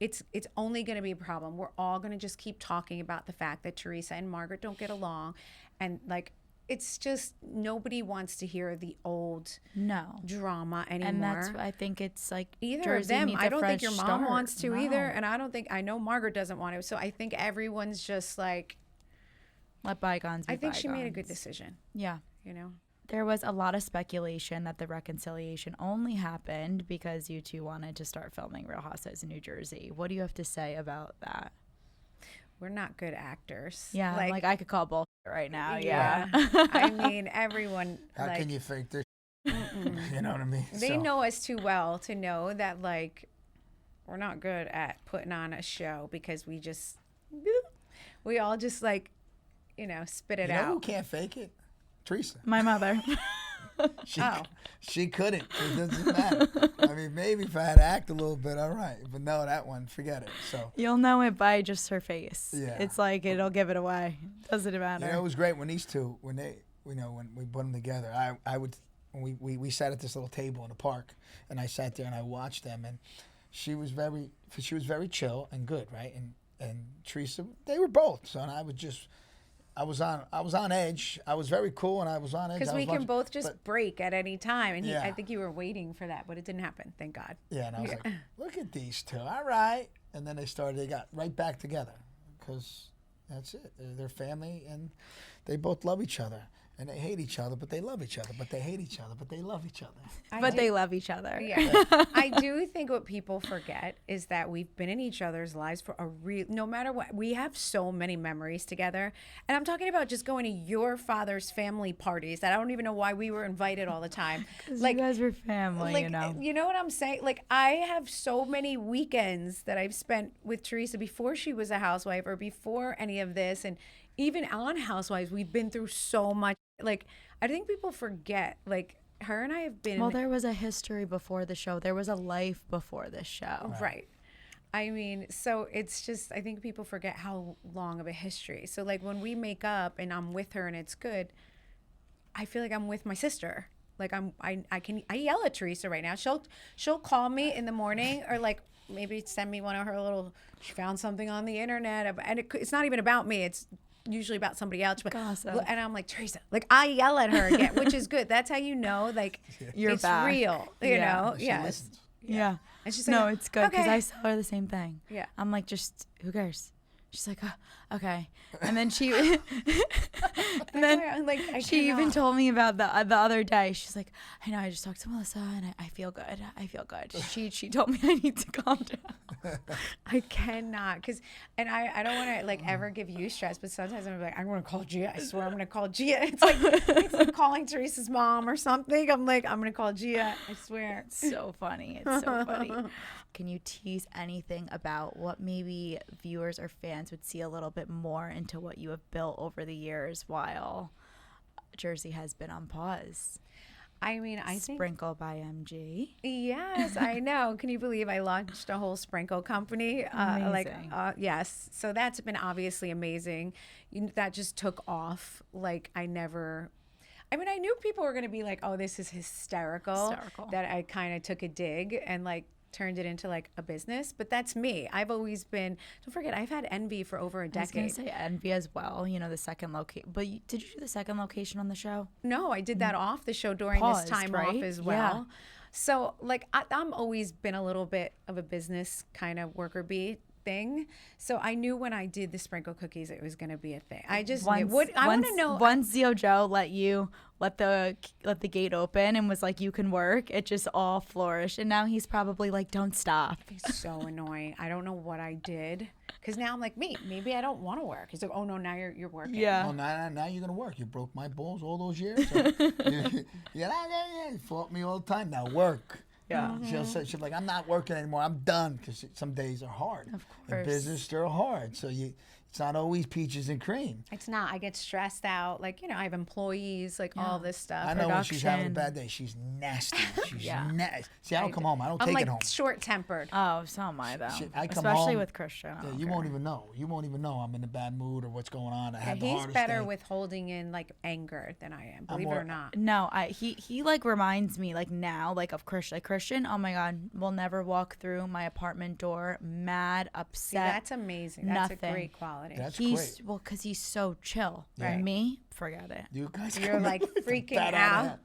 it's only going to be a problem. We're all going to just keep talking about the fact that Teresa and Margaret don't get along, and it's just nobody wants to hear the old drama anymore. And that's, I think it's either Jersey of them. needs I a don't think fresh your mom start. wants to No. either, and I know Margaret doesn't want to. So I think everyone's just like, let bygones be I think bygones. she made a good decision. Yeah. There was a lot of speculation that the reconciliation only happened because you two wanted to start filming Real Housewives in New Jersey. What do you have to say about that? We're not good actors. Yeah, I could call bullshit right now. Yeah. I mean, everyone. How can you fake this? You know what I mean? They know us too well to know that we're not good at putting on a show because we all just spit it You know out. who can't fake it? Teresa. My mother. She couldn't. It doesn't matter. I mean, maybe if I had to act a little bit, all right. But no, that one, forget it. So You'll know it by just her face. Yeah. It's like it'll give it away. Doesn't matter. it was great when these two, when we put them together. We sat at this little table in the park, and I sat there and I watched them, and she was very chill and good, right? And Teresa, they were both. So and I was on edge. I was very cool, and I was on edge. Because we can both just break at any time. And I think you were waiting for that, but it didn't happen. Thank God. Yeah, and I was like, look at these two. All right. And then they got right back together because that's it. They're family, and they both love each other. And they hate each other, but they love each other. But they hate each other, but they love each other. They love each other. Yeah. I do think what people forget is that we've been in each other's lives for no matter what. We have so many memories together. And I'm talking about just going to your father's family parties that I don't even know why we were invited all the time. You guys were family, You know what I'm saying? I have so many weekends that I've spent with Teresa before she was a housewife or before any of this. And even on Housewives, we've been through so much. Like, I think people forget, like, her and I have been. Well, there was a history before the show. There was a life before the show. Right. I mean, so it's just, I think people forget how long of a history. So, like, when we make up and I'm with her and it's good, I feel like I'm with my sister. Like, I yell at Teresa right now. She'll call me in the morning, or like maybe send me one of her little, she found something on the internet, and it's not even about me. It's usually about somebody else. But Gossip. and I'm like, Teresa, like, I yell at her again, which is good. That's how you know, like, You're it's back. real. You know, She yeah. listens. Yeah. And she's No, like, it's good because okay. I saw her the same thing. Yeah. I'm like, just who cares? She's like, oh, okay. And then she, and then like, I she even cannot. told me about the other day. She's like, I know, I just talked to Melissa and I feel good. I feel good. She told me I need to calm down. I cannot, because, and I don't want to like ever give you stress, but sometimes I'm like, I'm going to call Gia. I swear I'm going to call Gia. It's like calling Teresa's mom or something. I'm like, I'm going to call Gia. I swear. It's so funny. It's so funny. Can you tease anything about what maybe viewers or fans would see a little bit more into what you have built over the years while Jersey has been on pause? I mean, I think, Sprinkle by MG. yes, I know. Can you believe I launched a whole sprinkle company? Amazing. Yes. So that's been obviously amazing. That just took off. Like, I knew people were going to be like, oh, this is hysterical. That I kind of took a dig and like turned it into like a business, but that's me. I've always been, don't forget, I've had Envy for over a decade. I was going to say Envy as well, you know, the second location. But did you do the second location on the show? No, I did that off the show during Paused, this time right? off as well. Yeah. So like I'm always been a little bit of a business kind of worker bee thing. So I knew when I did the sprinkle cookies, it was going to be a thing. I just knew. I want to know. Once Zio Joe let the gate open and was like, you can work, it just all flourished. And now he's probably like, don't stop. He's so annoying. I don't know what I did. Because now I'm like, maybe I don't want to work. He's like, oh no, now you're working. Yeah. Well, now you're gonna work. You broke my balls all those years. So you fought me all the time. Now work. Yeah. She's like, I'm not working anymore. I'm done, because some days are hard. Of In course. business, they're hard. So it's not always peaches and cream. It's not. I get stressed out. Like, I have employees, like all this stuff. I know when she's having a Production. bad day, she's nasty. She's Yeah. nasty. See, I don't come home. I don't I'm take like it home. short-tempered. Oh, so am I though. I come Especially home, with Christian. I Yeah, don't you care. won't even know. You won't even know I'm in a bad mood or what's going on. I had the He's hardest better day. with holding in like anger than I am, believe it more- or not. No, he like reminds me like now like of Christian. Like Christian, oh my God, will never walk through my apartment door mad, See, upset. that's amazing. That's nothing. a great quality. That's He's great. well, cause he's so chill. Right. Me, forget it. You guys You're come like with the freaking bat out. hand.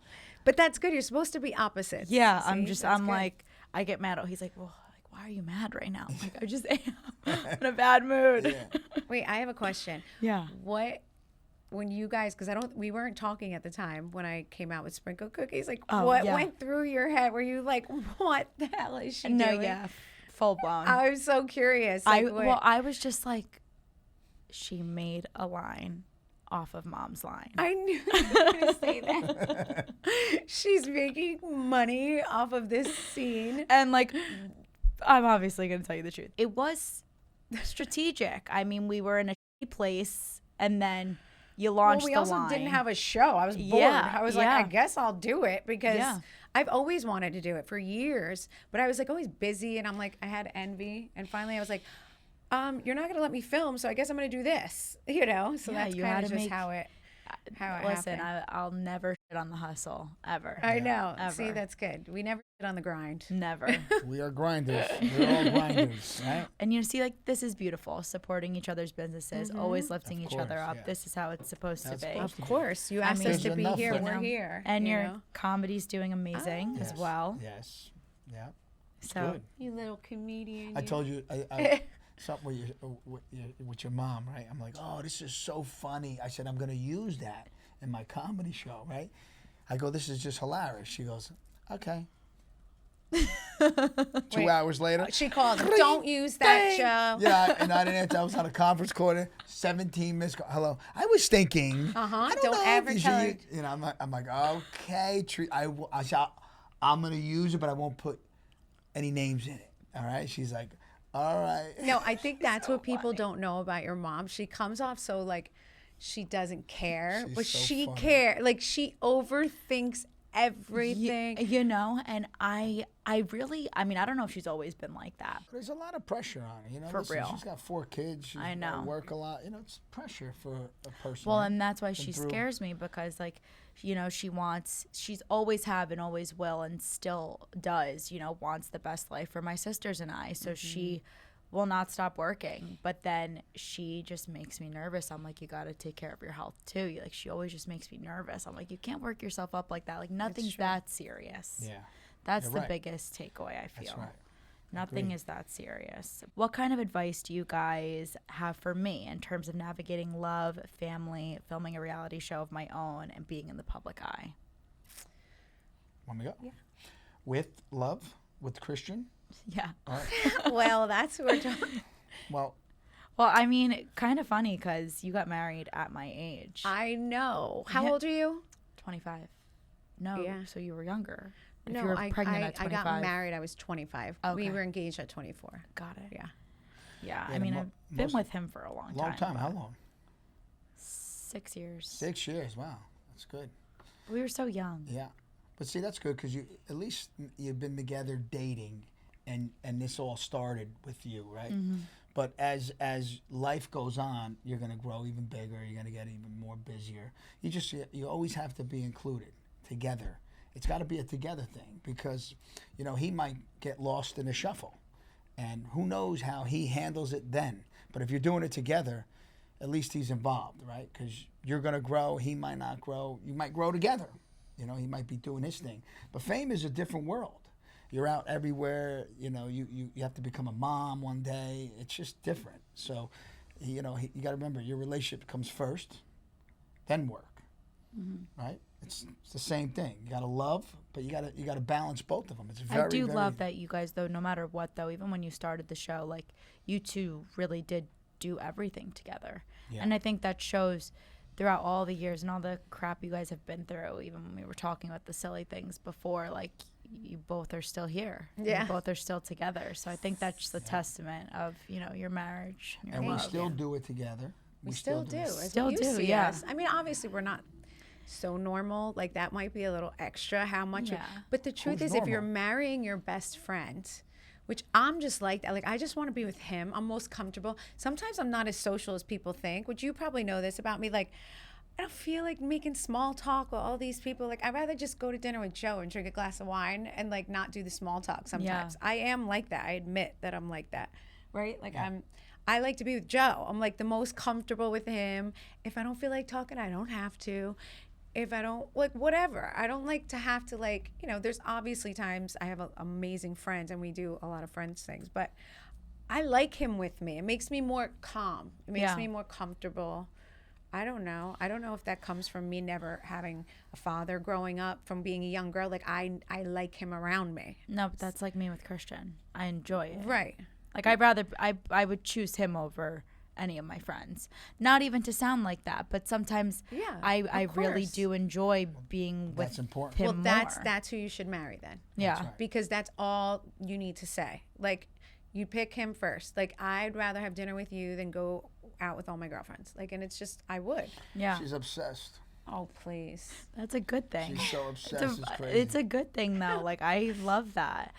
But that's good. You're supposed to be opposites. Yeah, See? I'm That's good. like, I get mad. He's like, well, like, why are you mad right now? I'm like, I just am in a bad mood. Yeah. Wait, I have a question. Yeah. When you guys, because we weren't talking at the time when I came out with sprinkle cookies, like Oh, what yeah. went through your head? Were you like, what the hell is she No, doing? yeah, full blown. I was so curious. Like, what- I was just like, she made a line off of Mom's line. I knew you were going to say that. She's making money off of this scene. And like, I'm obviously going to tell you the truth. It was strategic. I mean, we were in a shitty place, and then you launched We the also line. didn't have a show. I was bored. Yeah, I was like, yeah. I guess I'll do it because Yeah. I've always wanted to do it for years. But I was like always busy, and I'm like, I had Envy, and finally I was like, you're not gonna let me film, so I guess I'm gonna do this. So Yeah, that's you kind had of to just make- how it Listen, happened. I'll never shit on the hustle ever. I know. Ever. See, that's good. We never sit on the grind. Never. We are grinders. We're all grinders, right? And you see, like, this is beautiful. Supporting each other's businesses, always lifting Of each other course, up. yeah. This is how it's supposed That's to be. supposed Of course, you asked mean, us to there's be enough here. for We're them. here. And you your know? comedy's doing amazing as Yes. well. Yes. Yeah. So Good. You little comedian. I told you I something with your mom, right? I'm like, oh, this is so funny. I said, I'm going to use that in my comedy show, right? I go, this is just hilarious. She goes, okay. 2 hours later. She called. Don't use that show. Yeah, and I didn't answer. I was on a conference call. 17 missed calls. Hello. I was thinking. I Don't know ever if you tell should use-" You know, I'm like, okay. I'm going to use it, but I won't put any names in it. All right? She's like, all right. No, I think that's what people don't know about your mom. She comes off so like she doesn't care, She's but so she funny. cares. Like, she overthinks everything. You know, and I really, I mean, I don't know if she's always been like that. There's a lot of pressure on her. You know, For listen, real. she's got 4 kids. She's I know. work a lot. You know, it's pressure for a person. Well, right? and that's why Been she through- scares me because, like, you know, she's always have and always will and still does, you know, wants the best life for my sisters and I. So she will not stop working. But then she just makes me nervous. I'm like, you got to take care of your health too. Like, she always just makes me nervous. I'm like, you can't work yourself up like that. Like, nothing's that serious. Yeah. That's You're the right. biggest takeaway, I feel. That's right. Nothing Agreed. is that serious. What kind of advice do you guys have for me in terms of navigating love, family, filming a reality show of my own, and being in the public eye? Want me to go? Yeah. With love, with Christian. Yeah. All right. Well, that's what we're talking. Well, Well, I mean, kind of funny because you got married at my age. I know. How Yeah. old are you? 25. No, Yeah. so you were younger. If No, you were I pregnant at I 25. got married. I was 25. We Okay. were engaged at 24. Got it. Yeah. Yeah, Yeah, I mean, mo- I've been most- with him for a long time. How but long? 6 years. 6 years. Wow, that's good. We were so young. Yeah, but see, that's good because you at least you've been together dating, and this all started with you, right? But as life goes on, you're gonna grow even bigger. You're gonna get even more busier. You always have to be included together. It's got to be a together thing because, you know, he might get lost in the shuffle, and who knows how he handles it then. But if you're doing it together, at least he's involved, right? Because you're gonna grow. He might not grow. You might grow together. You know, he might be doing his thing. But fame is a different world. You're out everywhere. You know, you have to become a mom one day. It's just different. So, you know, you got to remember your relationship comes first, then work, right? It's the same thing. You got to love, but you got to balance both of them. It's very, I do very, love that you guys, though, no matter what, though, even when you started the show, like, you two really did do everything together. Yeah. And I think that shows throughout all the years and all the crap you guys have been through, even when we were talking about the silly things before, like, you both are still here. Yeah. You both are still together. So I think that's just a testament of, you know, your marriage and your And we love. still do it together. We still do. it. As Still you do, see yeah. us. I mean, obviously, we're not so normal. Like, that might be a little extra how much. Yeah. But the truth Who's is, if you're normal? marrying your best friend, which I'm just like that. Like, I just want to be with him. I'm most comfortable. Sometimes I'm not as social as people think, which you probably know this about me. Like, I don't feel like making small talk with all these people. Like, I'd rather just go to dinner with Joe and drink a glass of wine and, like, not do the small talk sometimes. I am like that. I admit that I'm like that, right? Like, I like to be with Joe. I'm, like, the most comfortable with him. If I don't feel like talking, I don't have to. If I don't, like, whatever. I don't like to have to, like, you know, there's obviously times I have amazing friends and we do a lot of friends things, but I like him with me. It makes me more calm. It makes Yeah. me more comfortable. I don't know. I don't know if that comes from me never having a father growing up, from being a young girl. Like, I like him around me. No, but that's like me with Christian. I enjoy it. Right. Like, I would choose him over any of my friends. Not even to sound like that, but sometimes Yeah, I of really course. do enjoy being with That's important. him Well, more. that's who you should marry then. yeah. right. Because that's all you need to say. Like, you pick him first. Like, I'd rather have dinner with you than go out with all my girlfriends. Like, and it's just, I would. Yeah. She's obsessed. Oh, please. That's a good thing. She's so obsessed. It's crazy. It's a good thing though. Like, I love that.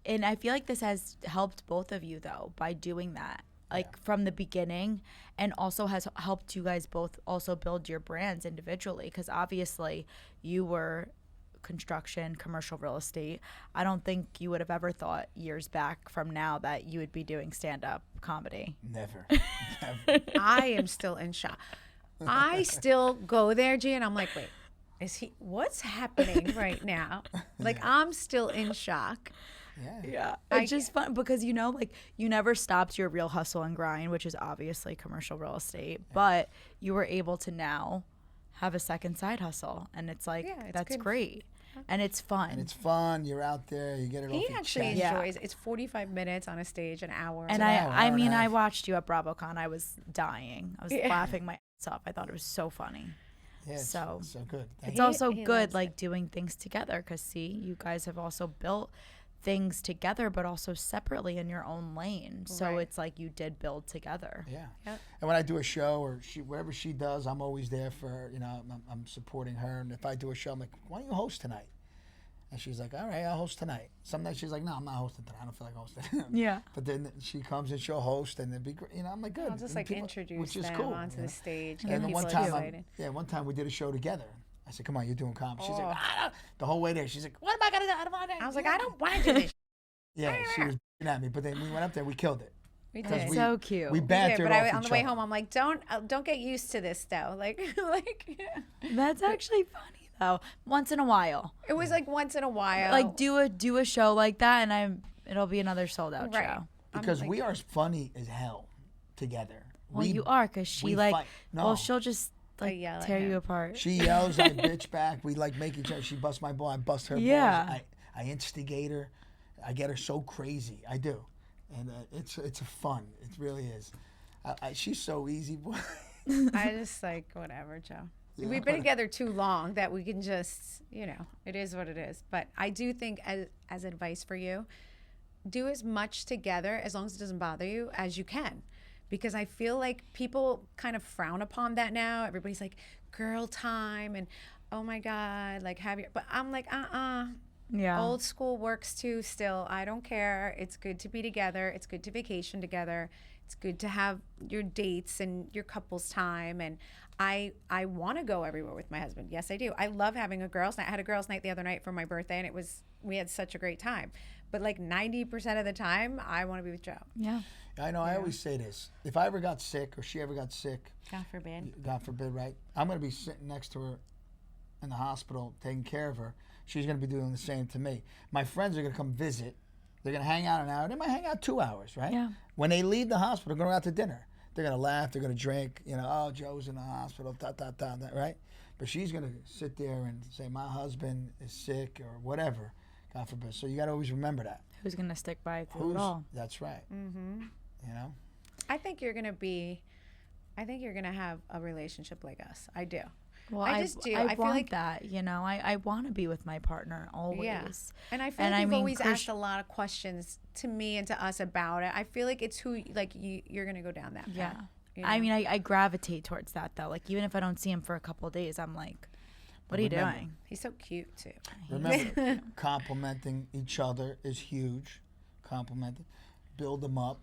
And I feel like this has helped both of you though by doing that. Like, from the beginning, and also has helped you guys both also build your brands individually, because obviously you were construction, commercial real estate. I don't think you would have ever thought years back from now that you would be doing stand-up comedy. Never. Never. I am still in shock. I still go there, Gia, and I'm like, wait, what's happening right now? Like, I'm still in shock. Yeah. Yeah, it's just fun because, you know, like, you never stopped your real hustle and grind, which is obviously commercial real estate, but you were able to now have a second side hustle, and it's like, Yeah, it's that's good. great, and it's fun. And it's fun. You're out there. You get it off He your actually chest. Yeah. enjoys. It's 45 minutes on a stage, an hour. And an hour, I hour and a mean, I half. watched you at BravoCon. I was dying. I was Yeah. laughing my ass off. I thought it was so funny. Yeah, it's So- so good. Thank It's He- also he good, loves like, doing things together, because, see, you guys have also built things together, but also separately in your own lane. So Right. it's like you did build together. Yeah. Yep. And when I do a show or whatever she does, I'm always there for, I'm supporting her. And if I do a show, I'm like, why don't you host tonight? And she's like, all right, I'll host tonight. Sometimes she's like, no, I'm not hosting tonight. I don't feel like hosting. Yeah. But then she comes and she'll host, and it'd be great. I'm like, good. I'll just And people- introduce which is them cool, onto the stage. And Get then people one time, excited. one time we did a show together. I said, come on, you're doing comedy. She's Oh. like, the whole way there. She's like, what am I going to do? I don't want to. I was like, I don't want to do this. Yeah, she was at me. But then we went up there, we killed it. We Because did. So cute. We Yeah, bantered but off on each the way other. home, I'm like, don't get used to this though. Like, That's actually funny though. Once in a while, it was like once in a while. like do a show like that, and it'll be another sold out Right. show. Because like- we are funny as hell together. Well, you are, because she we like, fight. No. well, she'll just like yell at tear you him. apart. She yells, I bitch back. We like make each other. She busts my ball, I bust her Yeah. balls. I instigate her. I get her so crazy. I do, and it's a fun. It really is. She's so easy, boy. I just like whatever, Joe. We've been together too long that we can just, it is what it is. But I do think as advice for you, do as much together as long as it doesn't bother you as you can. Because I feel like people kind of frown upon that now. Everybody's like, girl time and oh my God, like have your, but I'm like, Yeah. Old school works too still. I don't care. It's good to be together. It's good to vacation together. It's good to have your dates and your couples time. And I want to go everywhere with my husband. Yes, I do. I love having a girls' night. I had a girls' night the other night for my birthday, and we had such a great time. But like 90% of the time, I want to be with Joe. Yeah. I know. I always say this: if I ever got sick, or she ever got sick, God forbid. God forbid, right? I'm gonna be sitting next to her in the hospital, taking care of her. She's gonna be doing the same to me. My friends are gonna come visit. They're gonna hang out an hour. They might hang out 2 hours, right? Yeah. When they leave the hospital, going out to dinner, they're gonna laugh. They're gonna drink. Oh, Joe's in the hospital. Right? But she's gonna sit there and say, my husband is sick or whatever. God forbid. So you gotta always remember that. Who's gonna stick by through it all? That's right. Mm-hmm. I think you're gonna have a relationship like us. I do. Well, I just do. I I feel want like- that. I want to be with my partner always. Yeah. And I feel And like I you've mean, always asked a lot of questions to me and to us about it. I feel like it's who, like, you're going to go down that path. Yeah. you I know? mean, I gravitate towards that though. Like even if I don't see him for a couple of days, I'm like, what are you Remember, doing? He's so cute, too. Remember, complimenting each other is huge. Complimenting. Build them up.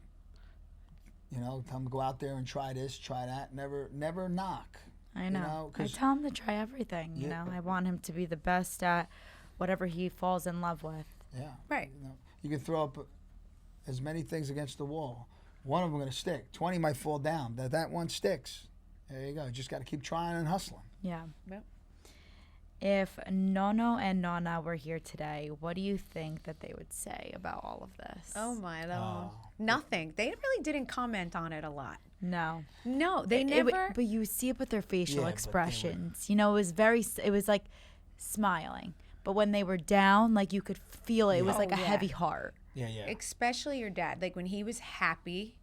Tell them to go out there and try this, try that. Never knock. I know. I 'cause- tell him to try everything. You Yeah. know, I want him to be the best at whatever he falls in love with. Yeah. Right. You can throw up as many things against the wall. One of them going to stick. 20 might fall down. That one sticks. There you go. Just got to keep trying and hustling. Yeah. Yep. If Nono and Nona were here today, what do you think that they would say about all of this? Oh, my Lord. Nothing. They really didn't comment on it a lot. No. No, they It never. but you see it with their facial Yeah, but they were- expressions. It was like smiling. But when they were down, like you could feel it. It was Yeah. like a Oh, yeah. heavy heart. Yeah. Especially your dad. Like when he was happy,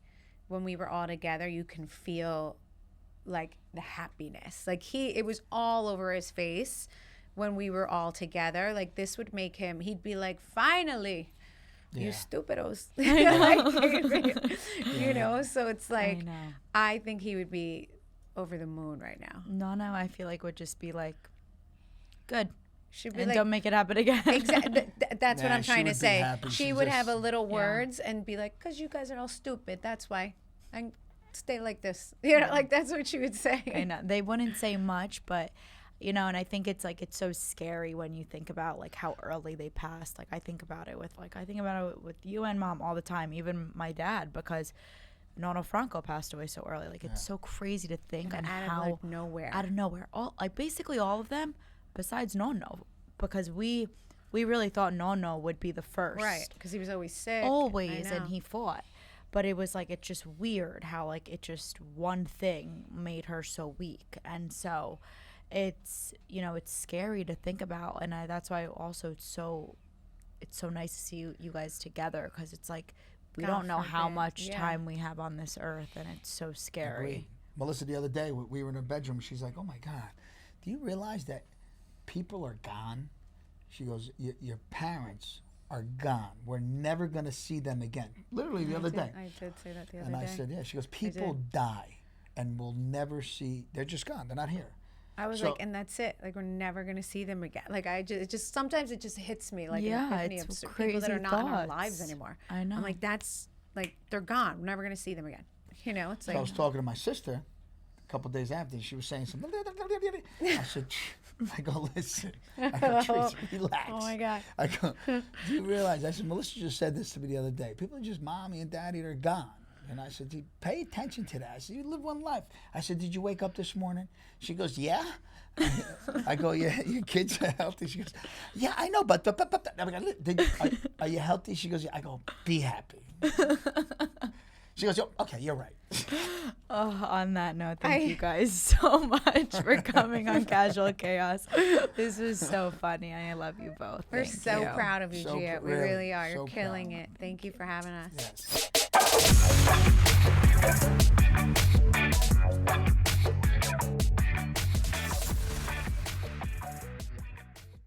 when we were all together, you can feel like the happiness. Like it was all over his face when we were all together. Like this would make him, he'd be like, finally, you Yeah. stupidos. So it's I like, know. I think he would be over the moon right now. Nono, I feel like would just be like, good. She'd be And like, don't make it happen again. exactly. That's what Nah, I'm she trying to would be say. happy. She She would have a just- little words and be like, "Cause you guys are all stupid. That's why I stay like this." Like that's what she would say. I know. They wouldn't say much, but and I think it's so scary when you think about like how early they passed. Like I think about it with you and Mom all the time, even my dad, because Nono Franco passed away so early. Like it's so crazy to think on Out how of like nowhere. out of nowhere, basically all of them besides Nono, because we really thought Nono would be the first. Right, because he was always sick. Always, I know. and he fought. But it was like, it's just weird how like it just one thing made her so weak. And so it's, it's scary to think about. And that's why also it's so nice to see you guys together, because it's like, we God don't know how forbid. much Yeah. time we have on this earth, and it's so scary. Agreed. Melissa, the other day, we were in her bedroom. She's like, oh, my God, do you realize that people are gone? She goes, your parents are gone. We're never going to see them again. Literally the other day. I did say that the other And day. I said, yeah. She goes, people die and we'll never see. They're just gone. They're not here. I was like, and that's it. Like, we're never going to see them again. Like, sometimes it just hits me like an epiphany of people that are not in our lives anymore. I know. I'm like, that's, like, they're gone. We're never going to see them again. You know, it's like. So I was talking to my sister a couple days after. She was saying something. I said, I go, listen. I go, Teresa, relax. Oh, my God. I go, do you realize? I said, Melissa just said this to me the other day. People are just mommy and daddy, they're gone. And I said, pay attention to that. I said, you live one life. I said, did you wake up this morning? She goes, yeah. I go, yeah, your kids are healthy. She goes, yeah, I know, but are you healthy? She goes, yeah. I go, be happy. She goes, oh, okay, you're right. Oh, on that note, thank you guys so much for coming on Casual Chaos. This was so funny. I love you both. We're so proud of you, So Gia. We really, really are. You're so killing proud. it. Thank you for having us. Yes.